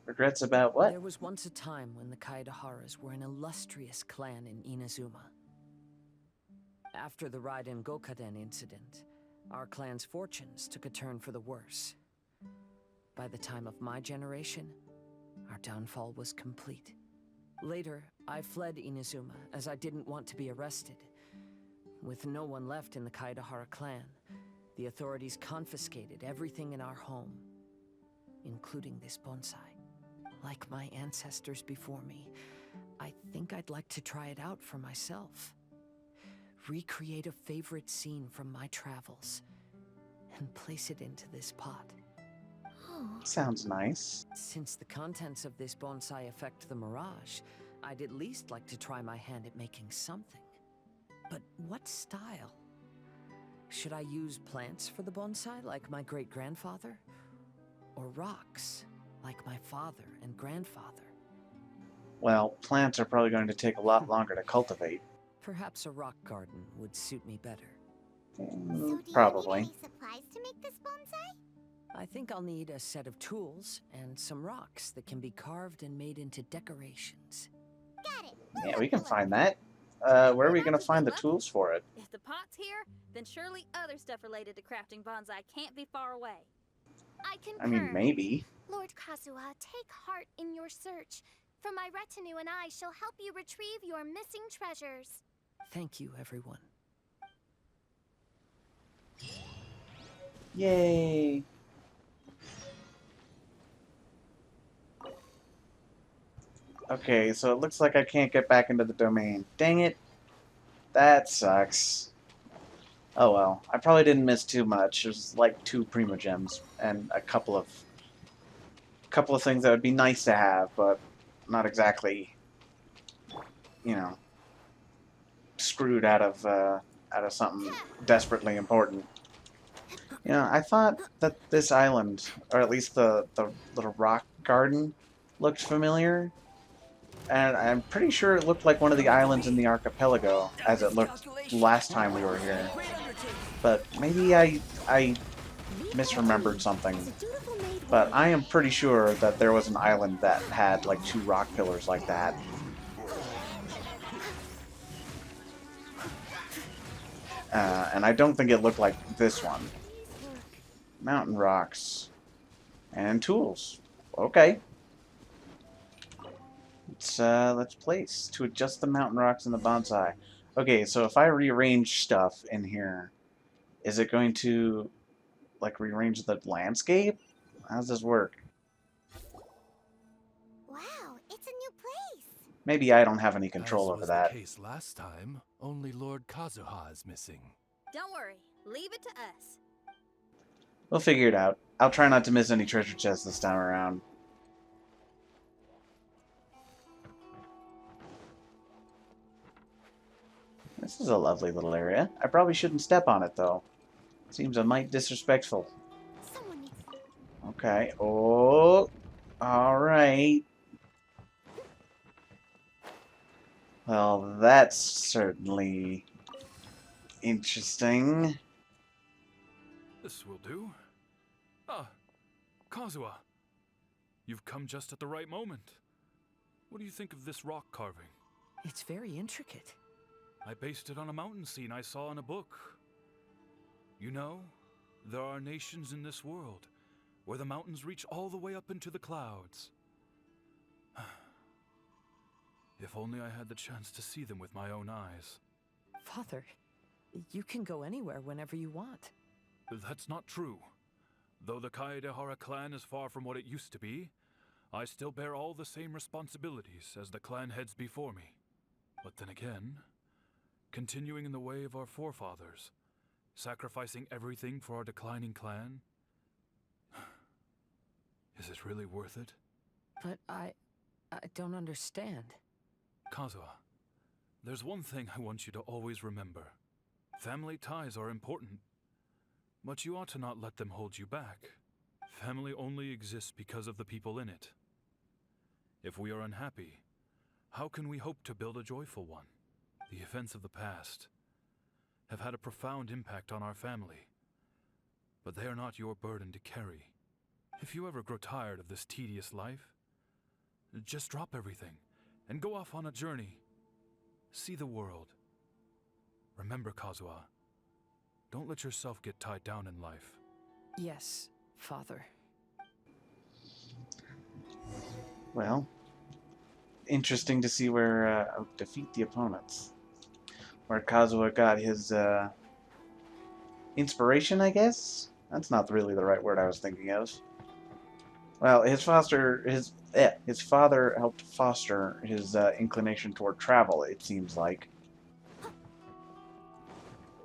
Regrets about what? There was once a time when the Kaidaharas were an illustrious clan in Inazuma. After the Raiden Gokaden incident, our clan's fortunes took a turn for the worse. By the time of my generation, our downfall was complete. Later, I fled Inazuma as I didn't want to be arrested. With no one left in the Kaidahara clan, the authorities confiscated everything in our home, including this bonsai. Like my ancestors before me, I think I'd like to try it out for myself. Recreate a favorite scene from my travels and place it into this pot. Sounds nice. Since the contents of this bonsai affect the Mirage, I'd at least like to try my hand at making something. But what style? Should I use plants for the bonsai like my great-grandfather? Or rocks like my father and grandfather? Well, plants are probably going to take a lot longer to cultivate. Perhaps a rock garden would suit me better. Probably. Need any supplies to make this bonsai? I think I'll need a set of tools and some rocks that can be carved and made into decorations. Got it. Yeah, we can find that. Where are we going to find the tools for it? If the pot's here, then surely other stuff related to crafting bonsai can't be far away. I concur. I mean, maybe. Lord Kazuha, take heart in your search. For my retinue and I shall help you retrieve your missing treasures. Thank you, everyone. Yay! Okay, so it looks like I can't get back into the domain. Dang it. That sucks. Oh well, I probably didn't miss too much. There's like 2 Primo Gems and a couple of things that would be nice to have, but not exactly, you know, screwed out of something desperately important. You know, I thought that this island, or at least the little rock garden, looked familiar. And I'm pretty sure it looked like one of the islands in the archipelago, as it looked last time we were here. But maybe I misremembered something. But I am pretty sure that there was an island that had like 2 rock pillars like that. And I don't think it looked like this one. Mountain rocks. And tools. Okay. Let's place to adjust the mountain rocks and the bonsai. Okay, so if I rearrange stuff in here, is it going to like rearrange the landscape? How does this work? Wow, it's a new place. Maybe I don't have any control As over was that. the case last time, only Lord Kazuha is missing. Don't worry, leave it to us. We'll figure it out. I'll try not to miss any treasure chests this time around. This is a lovely little area. I probably shouldn't step on it, though. Seems a mite disrespectful. Okay. Oh, alright. Well, that's certainly interesting. This will do. Ah, Kazuha. You've come just at the right moment. What do you think of this rock carving? It's very intricate. I based it on a mountain scene I saw in a book. You know, there are nations in this world where the mountains reach all the way up into the clouds. If only I had the chance to see them with my own eyes. Father, you can go anywhere whenever you want. That's not true. Though the Kaedehara clan is far from what it used to be, I still bear all the same responsibilities as the clan heads before me. But then again, continuing in the way of our forefathers, sacrificing everything for our declining clan, is it really worth it? But I don't understand. Kazuha, there's one thing I want you to always remember. Family ties are important, but you ought to not let them hold you back. Family only exists because of the people in it. If we are unhappy, how can we hope to build a joyful one? The events of the past have had a profound impact on our family, but they are not your burden to carry. If you ever grow tired of this tedious life, just drop everything and go off on a journey. See the world. Remember, Kazuha, don't let yourself get tied down in life. Yes, Father. Well, interesting to see where defeat the opponents. Where Kazuha got his inspiration, I guess? That's not really the right word I was thinking of. Well, his father helped foster his inclination toward travel, it seems like.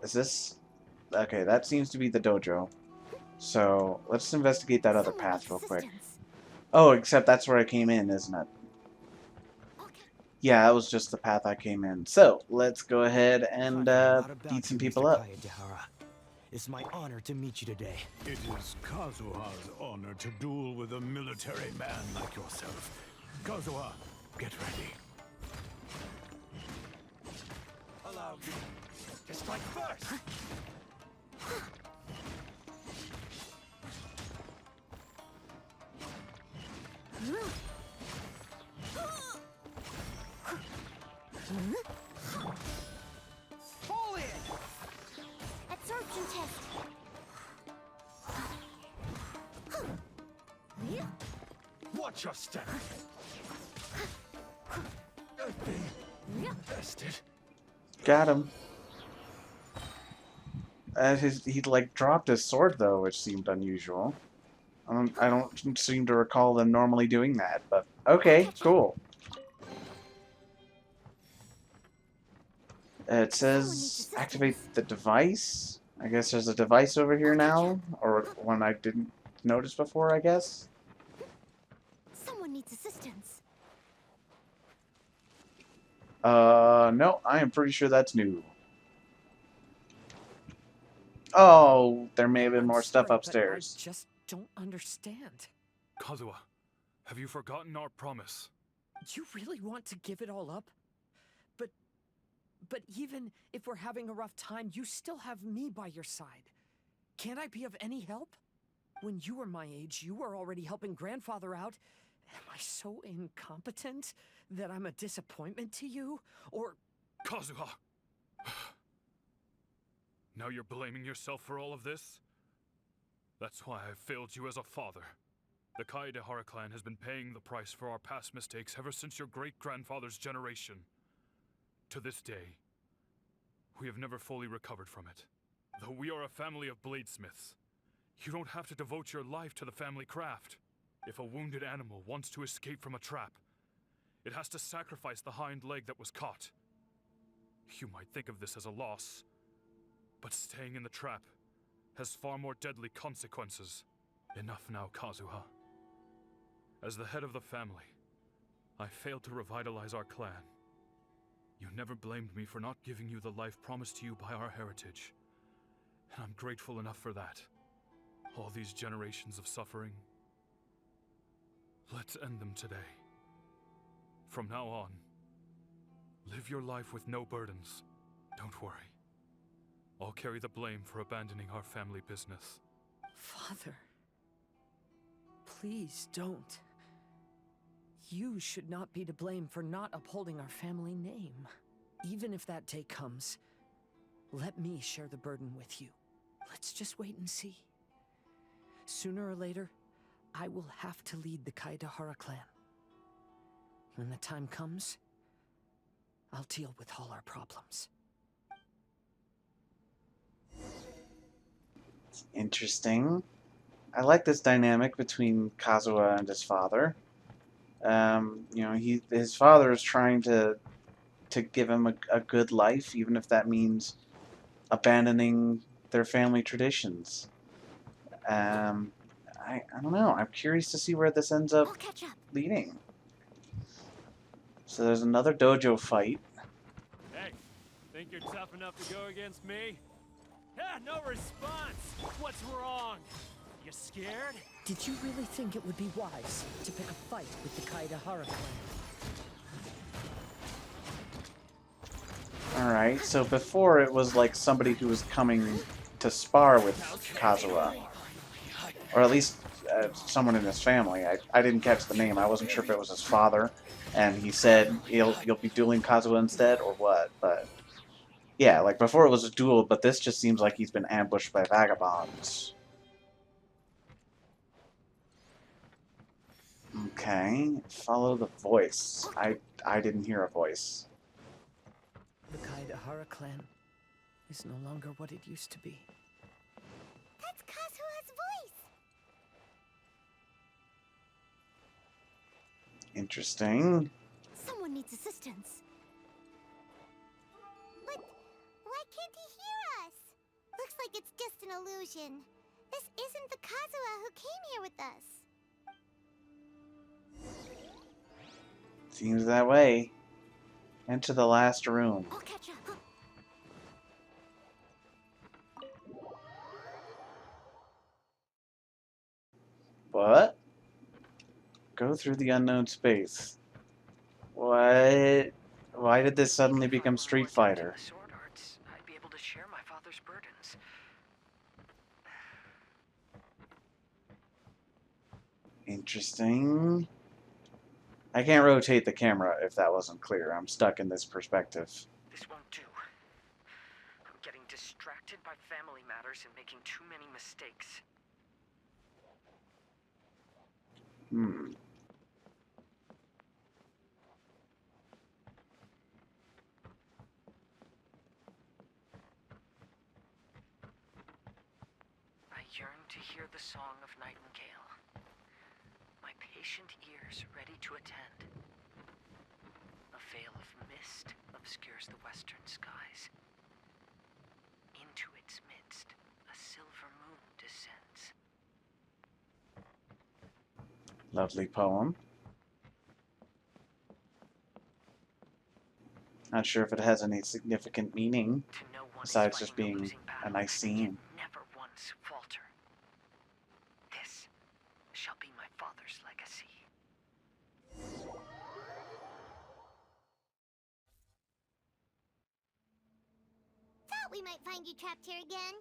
Is this... Okay, that seems to be the dojo. So, let's investigate that other path real quick. Oh, except that's where I came in, isn't it? Yeah, that was just the path I came in. So, let's go ahead and beat some people up. It's my honor to meet you today. It is Kazuha's honor to duel with a military man like yourself. Kazuha, get ready. Allow me to strike first. Fall in! Absorption test. Watch your step. Bested. Got him. He like dropped his sword though, which seemed unusual. I don't seem to recall them normally doing that, but okay, cool. It says activate the device. I guess there's a device over here now, or one I didn't notice before, I guess. Someone needs assistance. No, I am pretty sure that's new. Oh, there may have been more stuff upstairs. I just don't understand. Kazuha, Have you forgotten our promise? You really want to give it all up? But even if we're having a rough time, you still have me by your side. Can't I be of any help? When you were my age, you were already helping Grandfather out. Am I so incompetent that I'm a disappointment to you? Or... Kazuha! Now you're blaming yourself for all of this? That's why I failed you as a father. The Kaedehara clan has been paying the price for our past mistakes ever since your great-grandfather's generation. To this day, we have never fully recovered from it. Though we are a family of bladesmiths, you don't have to devote your life to the family craft. If a wounded animal wants to escape from a trap, it has to sacrifice the hind leg that was caught. You might think of this as a loss, but staying in the trap has far more deadly consequences. Enough now, Kazuha. As the head of the family, I failed to revitalize our clan. You never blamed me for not giving you the life promised to you by our heritage, and I'm grateful enough for that. All these generations of suffering, let's end them today. From now on, live your life with no burdens. Don't worry. I'll carry the blame for abandoning our family business. Father, please don't. You should not be to blame for not upholding our family name. Even if that day comes, let me share the burden with you. Let's just wait and see. Sooner or later, I will have to lead the Kaedehara clan. When the time comes, I'll deal with all our problems. Interesting. I like this dynamic between Kazuha and his father. His father is trying to give him a good life, even if that means abandoning their family traditions. I don't know. I'm curious to see where this ends up leading. So there's another dojo fight. Hey, think you're tough enough to go against me? Ah, no response! What's wrong? You scared? Did you really think it would be wise to pick a fight with the Kaedehara clan? Alright, so before it was like somebody who was coming to spar with Kazuha. Or at least someone in his family. I didn't catch the name. I wasn't sure if it was his father. And he said you'll be dueling Kazuha instead or what. But yeah, like before it was a duel, but this just seems like he's been ambushed by vagabonds. Okay, follow the voice. I didn't hear a voice. The Kaedehara clan is no longer what it used to be. That's Kazuha's voice! Interesting. Someone needs assistance. But why can't he hear us? Looks like it's just an illusion. This isn't the Kazuha who came here with us. Seems that way. Enter the last room. I'll catch up. What? Go through the unknown space. What? Why did this suddenly become Street Fighter? Sword arts, I'd be able to share my father's burdens. Interesting. I can't rotate the camera if that wasn't clear. I'm stuck in this perspective. This won't do. I'm getting distracted by family matters and making too many mistakes. I yearn to hear the song of Nightingale. My patient ears ready to attend. A veil of mist obscures the western skies. Into its midst, a silver moon descends. Lovely poem. Not sure if it has any significant meaning, besides just being a nice scene. Never once falter. This shall be my father's legacy. we might find you trapped here again.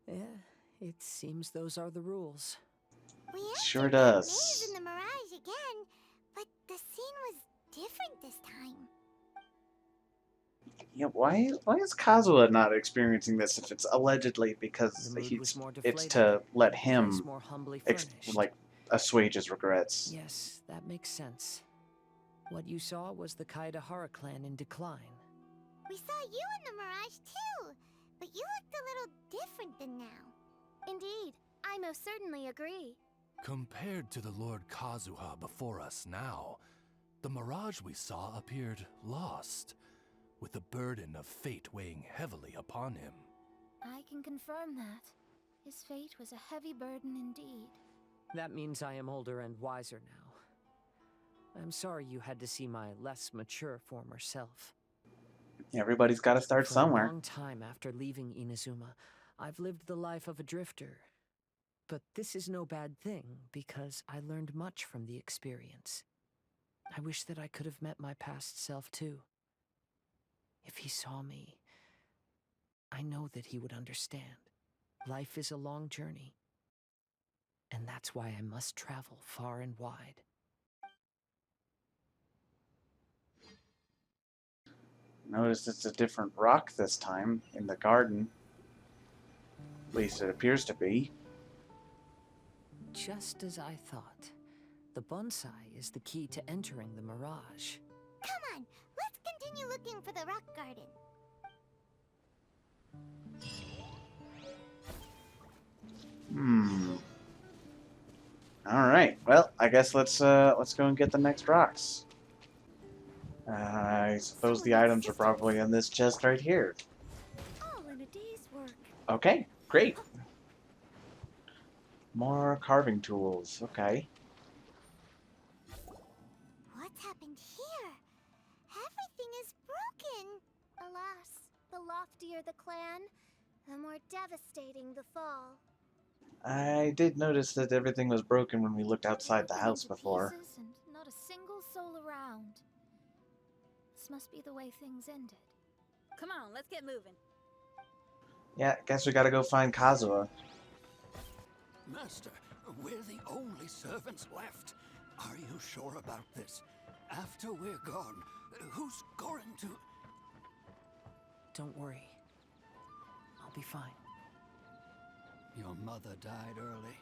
Yeah, it seems those are the rules. We Sure entered that does. maze in the Mirage again, but the scene was different this time. Yeah, why is Kazuha not experiencing this if it's allegedly because The mood was more it's deflated, to let the him place more humbly furnished. like assuage his regrets? Yes, that makes sense. What you saw was the Kaidahara clan in decline. We saw you in the Mirage too, but you looked a little different than now. Indeed, I most certainly agree. Compared to the Lord Kazuha before us now, the mirage we saw appeared lost, with the burden of fate weighing heavily upon him. I can confirm that. His fate was a heavy burden indeed. That means I am older and wiser now. I'm sorry you had to see my less mature former self. Everybody's got to start For somewhere. a long time after leaving Inazuma, I've lived the life of a drifter. But this is no bad thing, because I learned much from the experience. I wish that I could have met my past self too. If he saw me, I know that he would understand. Life is a long journey, and that's why I must travel far and wide. Notice it's a different rock this time in the garden. At least it appears to be. Just as I thought. The bonsai is the key to entering the mirage. Come on, let's continue looking for the rock garden. All right. Well, I guess let's go and get the next rocks. I suppose the items are probably in this chest right here. All in a day's work. Okay, great. More carving tools. Okay. What's happened here? Everything is broken. Alas, the loftier the clan, the more devastating the fall. I did notice that everything was broken when we looked outside the Broken house into before. pieces and not a single soul around. This must be the way things ended. Come on, let's get moving. Yeah, guess we gotta go find Kazuha. Master, we're the only servants left. Are you sure about this? After we're gone, who's going to... Don't worry. I'll be fine. Your mother died early,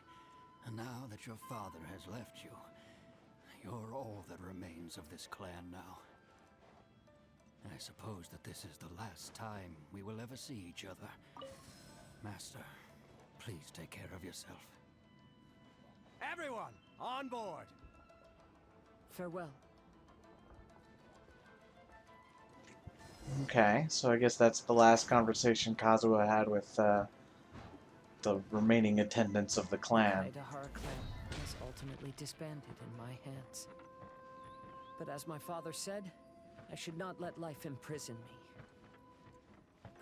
and now that your father has left you, you're all that remains of this clan now. I suppose that this is the last time we will ever see each other. Master, please take care of yourself. Everyone, on board! Farewell. Okay, so I guess that's the last conversation Kazuha had with the remaining attendants of the clan. The Kaidahara clan was ultimately disbanded in my hands. But as my father said, I should not let life imprison me.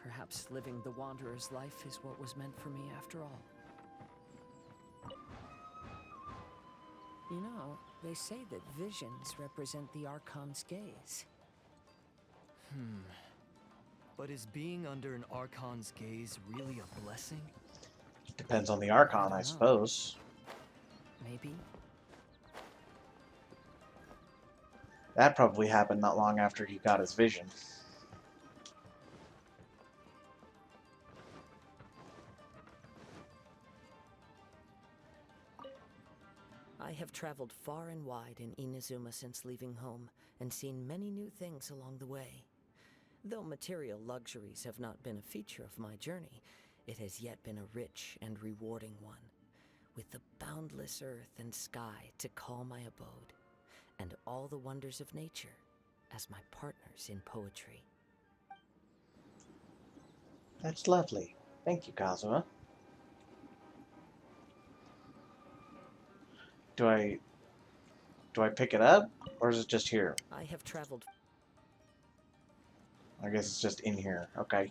Perhaps living the wanderer's life is what was meant for me after all. You know, they say that visions represent the Archon's gaze. But is being under an Archon's gaze really a blessing? Depends on the Archon, I suppose. Maybe. That probably happened not long after he got his vision. I have traveled far and wide in Inazuma since leaving home, and seen many new things along the way. Though material luxuries have not been a feature of my journey, it has yet been a rich and rewarding one, with the boundless earth and sky to call my abode, and all the wonders of nature as my partners in poetry. That's lovely. Thank you, Kazuha. Do I pick it up, or is it just here? I have traveled... I guess it's just in here. Okay.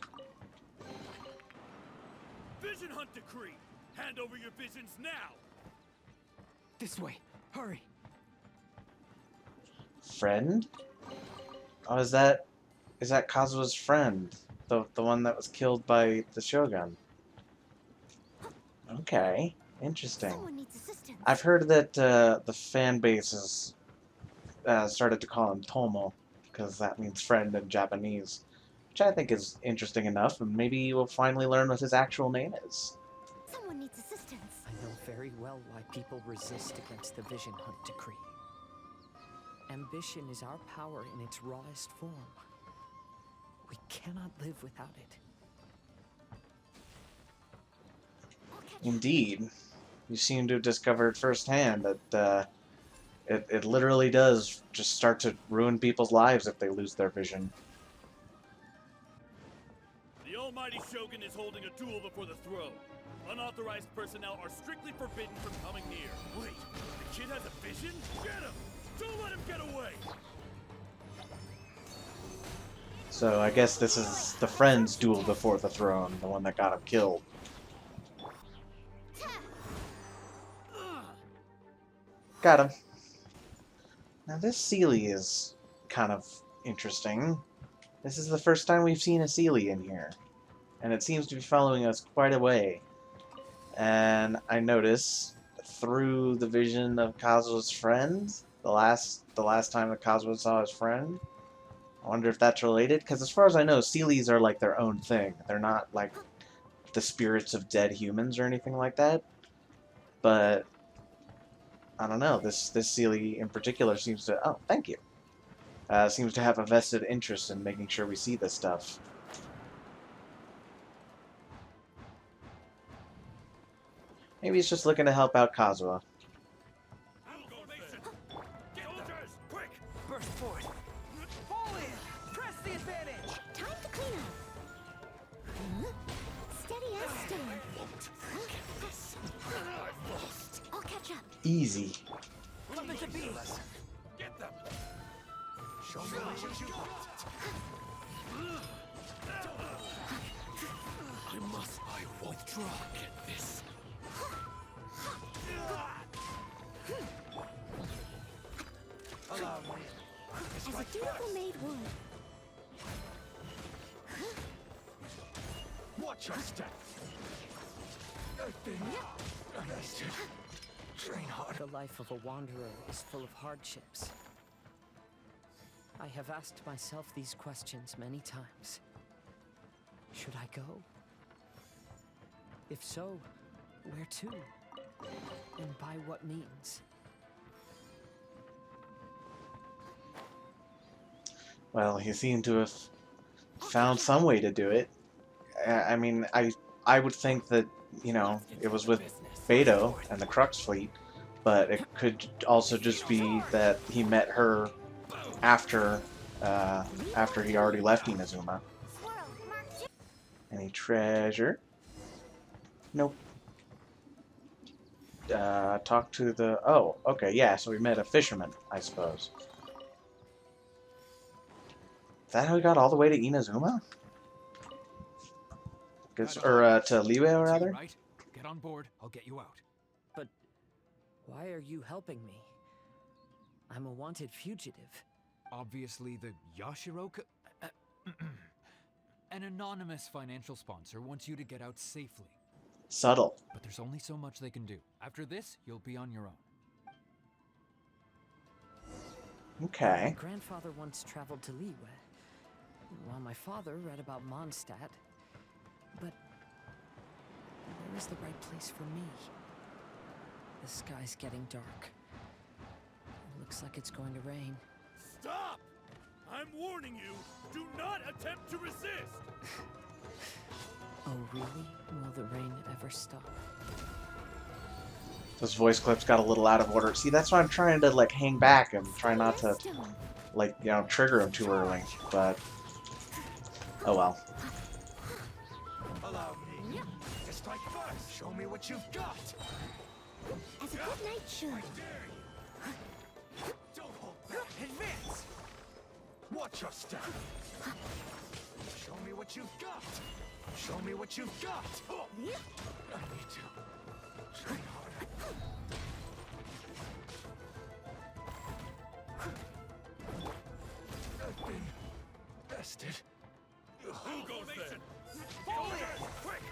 Vision Hunt Decree! Hand over your visions now! This way! Hurry! Friend? Oh, is that is that Kazuha's friend, the one that was killed by the Shogun. Okay, interesting. Someone needs assistance. I've heard that the fan base has started to call him Tomo, because that means friend in Japanese, which I think is interesting enough, and maybe we'll finally learn what his actual name is. Someone needs assistance. I know very well why people resist against the Vision Hunt decree. Ambition is our power in its rawest form. We cannot live without it. Indeed. You seem to have discovered firsthand that it literally does just start to ruin people's lives if they lose their vision. The almighty Shogun is holding a duel before the throne. Unauthorized personnel are strictly forbidden from coming near. Wait, the kid has a vision? Get him! Don't let him get away! So I guess this is the friend's duel before the throne, the one that got him killed. Got him. Now this Sealy is kind of interesting. This is the first time we've seen a Sealy in here. And it seems to be following us quite a way. And I notice through the vision of Kazuha's friend, the last time that Kazuha saw his friend, I wonder if that's related, because as far as I know, Sealies are like their own thing. They're not like the spirits of dead humans or anything like that. But I don't know. This Sealy in particular seems to... Oh, thank you. Seems to have a vested interest in making sure we see this stuff. Maybe he's just looking to help out Kazuha. Soldiers, quick! Burst forth. Fall in. Press the advantage. Time to clean up. Huh? Steady as stone. I'll catch up. Easy. Something to be. Get them! Show me what you got. I withdraw. Get this. Allow me. As a dutiful maid would. Watch your step. Understood. Train hard. The life of a wanderer is full of hardships. I have asked myself these questions many times. Should I go? If so, where to? And by what means? Well, he seemed to have found some way to do it. I mean, I would think that, you know, it was with Beto and the Crux fleet, but it could also just be that he met her after he already left Inazuma. Any treasure? Nope. Talk to the... Oh, okay, yeah, so we met a fisherman, I suppose. Is that how we got all the way to Inazuma? Or to Liyue, rather? Right? Get on board. I'll get you out. But why are you helping me? I'm a wanted fugitive. Obviously, the Yashiroka... An anonymous financial sponsor wants you to get out safely. Subtle. But there's only so much they can do. After this, you'll be on your own. Okay. My grandfather once traveled to Liyue, while my father read about Mondstadt. But where is the right place for me? The sky's getting dark. It looks like it's going to rain. Stop! I'm warning you, do not attempt to resist! Oh, really? Will the rain ever stop? Those voice clips got a little out of order. See, that's why I'm trying to, like, hang back and try not to, like, you know, trigger him too early. But, oh well. Allow me. To strike first. Show me what you've got. As a good knight should. Don't hold back. Advance. Watch your step. Show me what you've got. Show me what you've got. I need to train harder. Nothing bastard. Who goes there? Forward! Quick!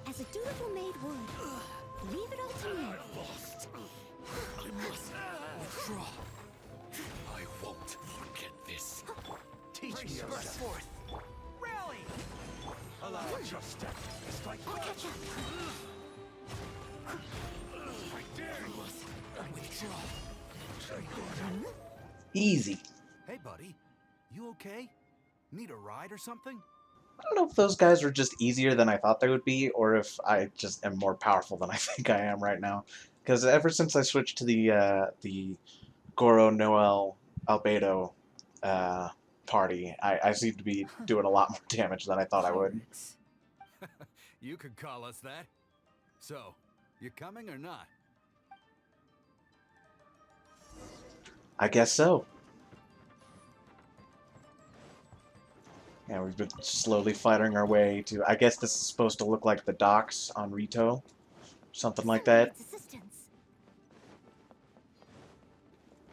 As a dutiful maid would, leave it up to me. I've lost. I must withdraw. I won't forget this. Teach me Brace your yourself. forth. Rally! Allow your step to strike. I'll catch up. I dare you. I withdraw. Easy. Hey, buddy. You okay? Need a ride or something? I don't know if those guys are just easier than I thought they would be, or if I just am more powerful than I think I am right now. Because ever since I switched to the Goro Noel Albedo party, I seem to be doing a lot more damage than I thought I would. You could call us that. So, you coming or not? I guess so. Yeah, we've been slowly fighting our way to... I guess this is supposed to look like the docks on Rito. Something like that.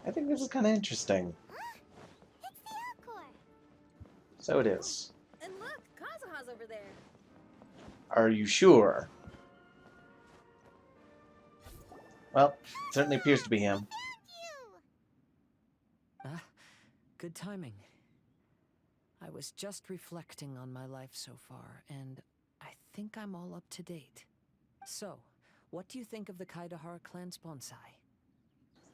I think this is kind of interesting. It's the Alcor. So it is. And look, Kazuha's over there. Are you sure? Well, certainly appears to be him. Good timing. I was just reflecting on my life so far, and I think I'm all up to date. So, what do you think of the Kaidahara clan's bonsai?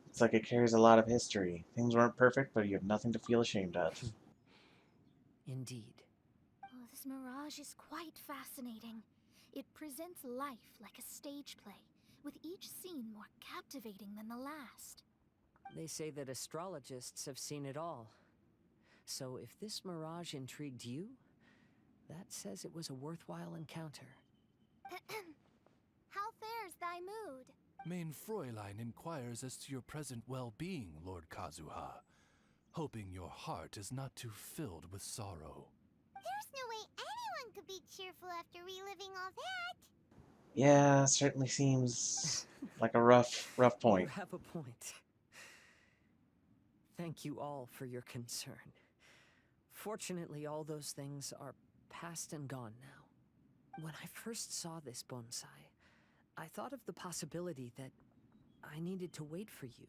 It's like it carries a lot of history. Things weren't perfect, but you have nothing to feel ashamed of. Indeed. Oh, this mirage is quite fascinating. It presents life like a stage play, with each scene more captivating than the last. They say that astrologists have seen it all. So if this mirage intrigued you, that says it was a worthwhile encounter. How fares thy mood? Main Fräulein inquires as to your present well-being, Lord Kazuha, hoping your heart is not too filled with sorrow. There's no way anyone could be cheerful after reliving all that. Yeah, certainly seems like a rough point. You have a point. Thank you all for your concern. Fortunately, all those things are past and gone now. When I first saw this bonsai, I thought of the possibility that I needed to wait for you.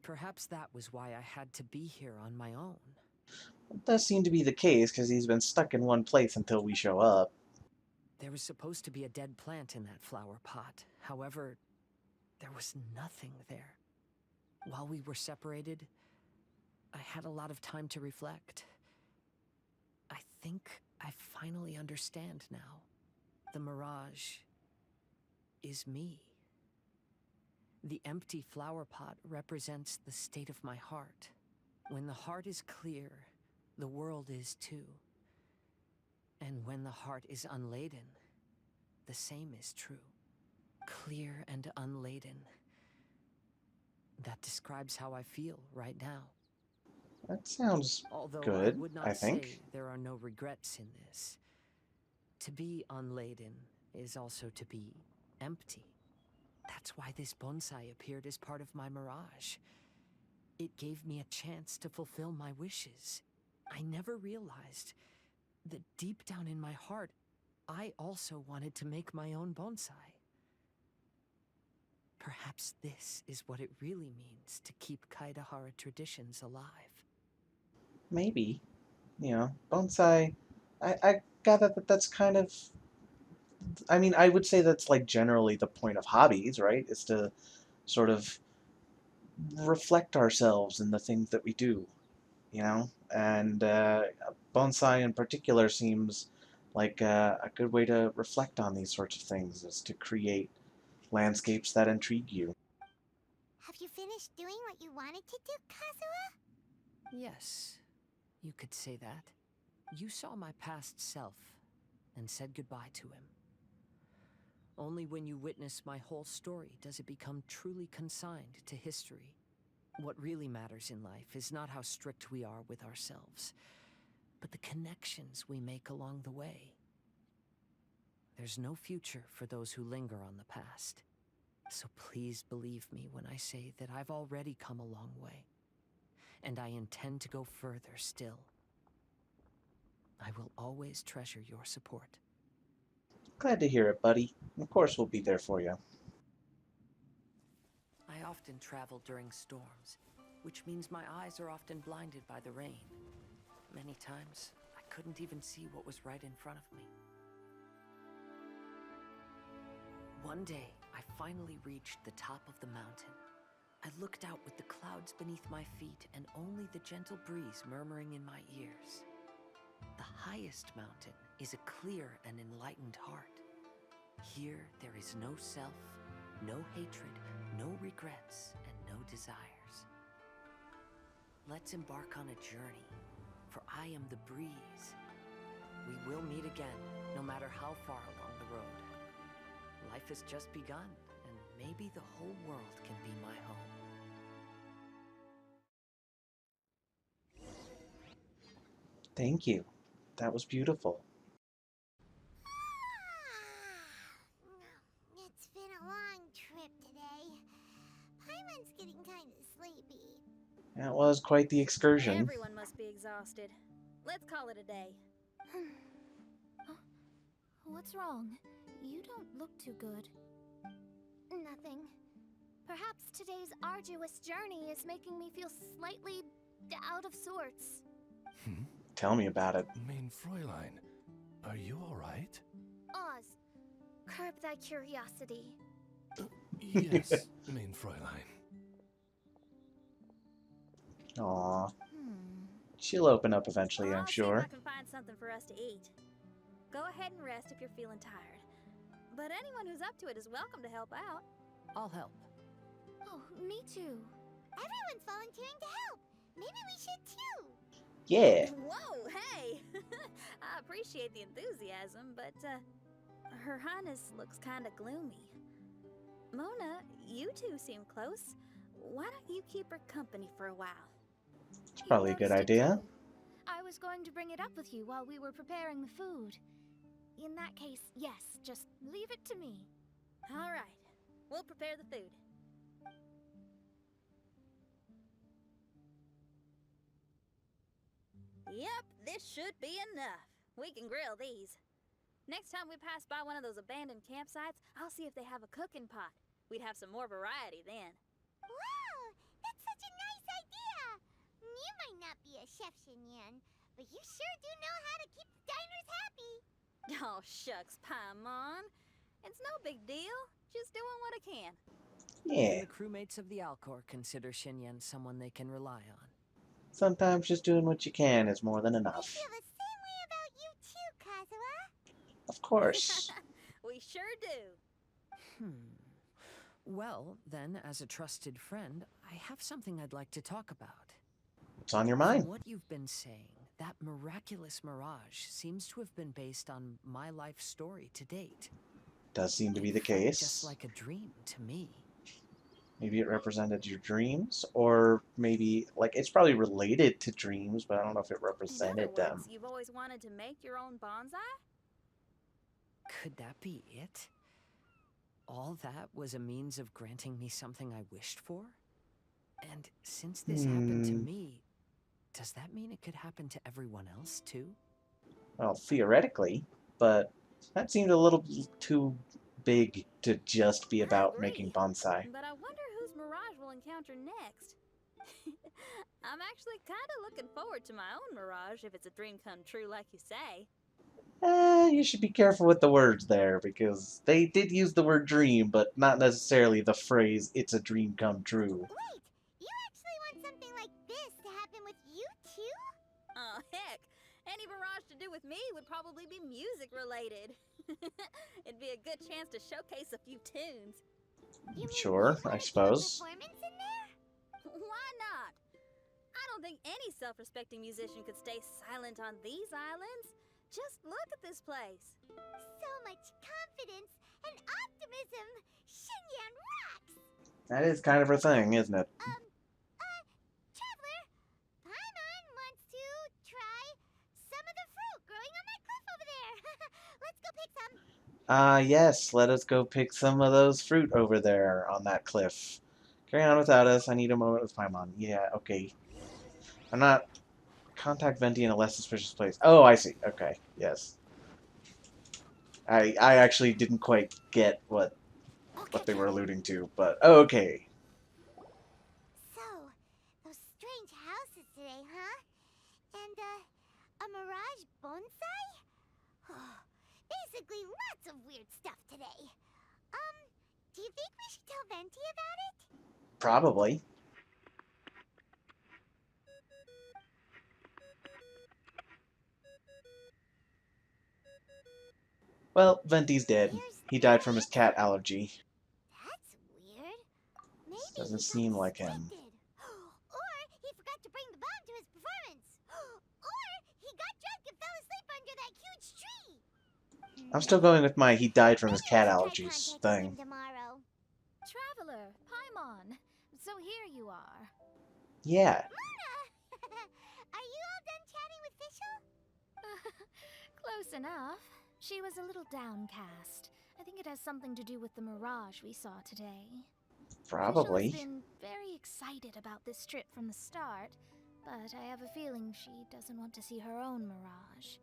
Perhaps that was why I had to be here on my own. It does seem to be the case, because he's been stuck in one place until we show up. There was supposed to be a dead plant in that flower pot. However, there was nothing there. While we were separated, I had a lot of time to reflect. I think I finally understand now. The mirage is me. The empty flower pot represents the state of my heart. When the heart is clear, the world is too. And when the heart is unladen, the same is true. Clear and unladen. That describes how I feel right now. That sounds Although good, I would not I think. say there are no regrets in this. To be unladen is also to be empty. That's why this bonsai appeared as part of my mirage. It gave me a chance to fulfill my wishes. I never realized that deep down in my heart, I also wanted to make my own bonsai. Perhaps this is what it really means to keep Kaidahara traditions alive. Maybe. You know, bonsai, I gather that that's kind of... I mean, I would say that's like generally the point of hobbies, right? Is to sort of reflect ourselves in the things that we do, you know? And bonsai in particular seems like a good way to reflect on these sorts of things, is to create landscapes that intrigue you. Have you finished doing what you wanted to do, Kazuha? Yes, you could say that. You saw my past self and said goodbye to him. Only when you witness my whole story does it become truly consigned to history. What really matters in life is not how strict we are with ourselves, but the connections we make along the way. There's no future for those who linger on the past. So please believe me when I say that I've already come a long way. and I intend to go further still. I will always treasure your support. Glad to hear it, buddy. Of course we'll be there for you. I often travel during storms, which means my eyes are often blinded by the rain. Many times, I couldn't even see what was right in front of me. One day, I finally reached the top of the mountain. I looked out with the clouds beneath my feet and only the gentle breeze murmuring in my ears. The highest mountain is a clear and enlightened heart. Here, there is no self, no hatred, no regrets, and no desires. Let's embark on a journey, for I am the breeze. We will meet again, no matter how far along the road. Life has just begun, and maybe the whole world can be my home. Thank you. That was beautiful. It's been a long trip today. Paimon's getting kind of sleepy. That was quite the excursion. Everyone must be exhausted. Let's call it a day. What's wrong? You don't look too good. Nothing. Perhaps today's arduous journey is making me feel slightly out of sorts. Tell me about it. Main Fräulein, are you alright? Oz, curb thy curiosity. Yes, Main Fräulein. Aww. She'll open up eventually, I'm I'll see sure. if I can find something for us to eat. Go ahead and rest if you're feeling tired. But anyone who's up to it is welcome to help out. I'll help. Oh, me too. Everyone's volunteering to help. Maybe we should too. Yeah. Whoa, hey! I appreciate the enthusiasm, but, Her Highness looks kinda gloomy. Mona, you two seem close. Why don't you keep her company for a while? It's probably a good idea. I was going to bring it up with you while we were preparing the food. In that case, yes, just leave it to me. All right, we'll prepare the food. Yep, this should be enough. We can grill these. Next time we pass by one of those abandoned campsites, I'll see if they have a cooking pot. We'd have some more variety then. Wow, that's such a nice idea. You might not be a chef, Xinyan, but you sure do know how to keep the diners happy. Oh, shucks, Paimon. It's no big deal. Just doing what I can. Yeah. The crewmates of the Alcor consider Xinyan someone they can rely on. Sometimes just doing what you can is more than I enough. feel the same way about you too, Kazuha. Of course. We sure do. Well, then, as a trusted friend, I have something I'd like to talk about. What's on your mind? From what you've been saying, that miraculous mirage seems to have been based on my life story to date. Does seem to be the It felt case. Just like a dream to me. Maybe it represented your dreams, or maybe, like, it's probably related to dreams, but I don't know if it In other represented them. words, you've always wanted to make your own bonsai? Could that be it? All that was a means of granting me something I wished for? And since this happened to me, does that mean it could happen to everyone else too? Well, theoretically, but that seemed a little too big to just be about making bonsai. But I wonder whose mirage we'll encounter next. I'm actually kind of looking forward to my own mirage if it's a dream come true like you say. You should be careful with the words there, because they did use the word dream, but not necessarily the phrase, it's a dream come true. Wait, you actually want something like this to happen with you too? Oh, heck. Any mirage to do with me would probably be music related. It'd be a good chance to showcase a few tunes. Sure, I suppose. Performance in there? Why not? I don't think any self-respecting musician could stay silent on these islands. Just look at this place. So much confidence and optimism. Xinyan rocks! That is kind of her thing, isn't it? Traveler, Paimon wants to try some of the fruit growing on that cliff over there. Let's go pick some. Yes, let us go pick some of those fruit over there on that cliff. Carry on without us, I need a moment with Paimon. Yeah, okay. I'm not... Contact Venti in a less suspicious place. Oh, I see. Okay, yes. I actually didn't quite get what they were alluding to, but okay. So, those strange houses today, huh? And, a mirage bonsai? Basically, lots of weird stuff today. Do you think we should tell Venti about it? Probably. Well, Venti's dead. He died from his cat allergy. That's weird. Maybe Doesn't he seem got like him. distracted. Or he forgot to bring the bomb to his performance. Or he got drunk and fell asleep under that huge tree. I'm still going with my he died from his cat Try allergies contacting thing. him tomorrow. Traveler, Paimon. So here you are. Yeah. Are you all done chatting with Fischl? Close enough. She was a little downcast. I think it has something to do with the mirage we saw today. Probably. Fischl has been very excited about this trip from the start, but I have a feeling she doesn't want to see her own mirage.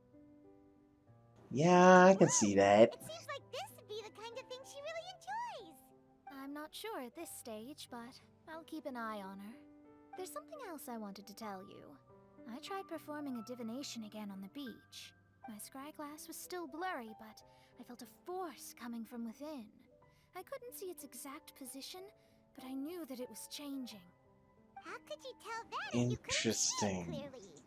Yeah, I can see that. It seems like this would be the kind of thing she really enjoys. I'm not sure at this stage, but I'll keep an eye on her. There's something else I wanted to tell you. I tried performing a divination again on the beach. My scryglass was still blurry, but I felt a force coming from within. I couldn't see its exact position, but I knew that it was changing. How could you tell that if you couldn't see it Interesting. clearly?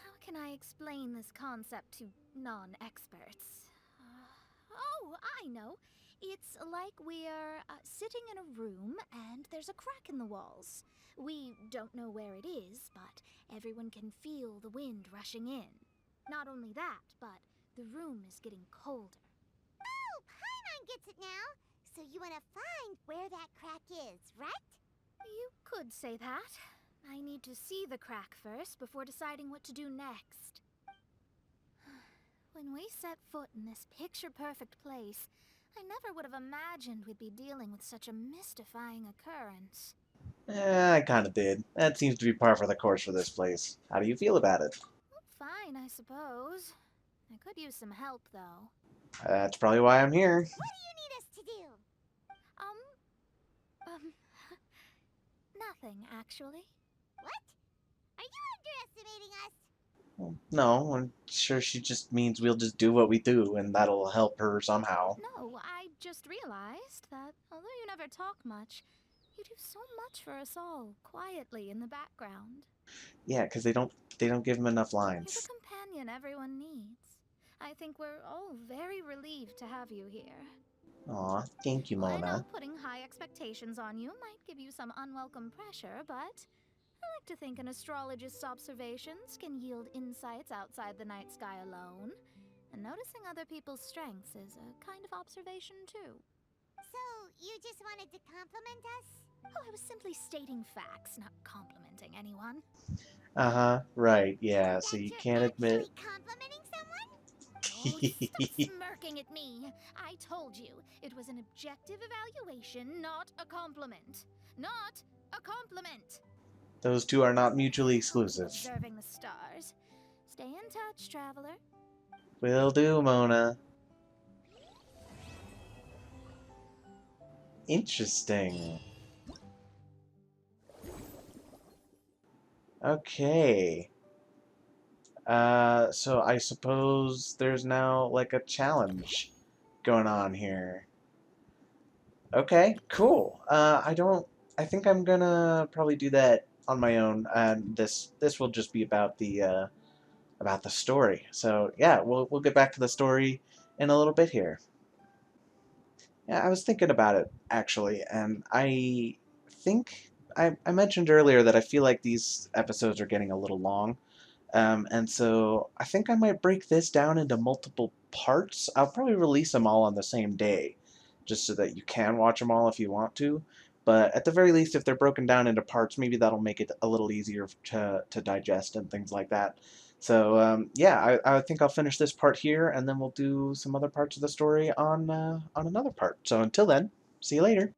How can I explain this concept to non-experts? Oh, I know. It's like we're sitting in a room and there's a crack in the walls. We don't know where it is, but everyone can feel the wind rushing in. Not only that, but the room is getting colder. Oh, Paimon gets it now. So you want to find where that crack is, right? You could say that. I need to see the crack first before deciding what to do next. When we set foot in this picture-perfect place, I never would have imagined we'd be dealing with such a mystifying occurrence. I kind of did. That seems to be par for the course for this place. How do you feel about it? Fine, I suppose. I could use some help, though. That's probably why I'm here. What do you need us to do? Nothing, actually. What? Are you underestimating us? Well, no, I'm sure she just means we'll just do what we do, and that'll help her somehow. No, I just realized that although you never talk much, you do so much for us all, quietly in the background. Yeah, because they don't give him enough You're lines. the companion everyone needs. I think we're all very relieved to have you here. Aw, thank you, I know Mona. putting high expectations on you might give you some unwelcome pressure, but I like to think an astrologist's observations can yield insights outside the night sky alone. And noticing other people's strengths is a kind of observation, too. So, you just wanted to compliment us? Oh, I was simply stating facts, not complimenting anyone. Uh-huh, right, yeah, so you can't admit... Complimenting someone? Oh, stop smirking at me! I told you, it was an objective evaluation, not a compliment. Not a compliment! Those two are not mutually exclusive. Observing the stars. Stay in touch, traveler. Will do, Mona. Interesting. Okay. So I suppose there's now like a challenge going on here. Okay, cool. I think I'm gonna probably do that on my own, and this will just be about the story. So yeah, we'll get back to the story in a little bit here. Yeah, I was thinking about it actually, and I think I mentioned earlier that I feel like these episodes are getting a little long. And so I think I might break this down into multiple parts. I'll probably release them all on the same day, just so that you can watch them all if you want to. But at the very least, if they're broken down into parts, maybe that'll make it a little easier to digest and things like that. So yeah, I think I'll finish this part here, and then we'll do some other parts of the story on another part. So until then, see you later.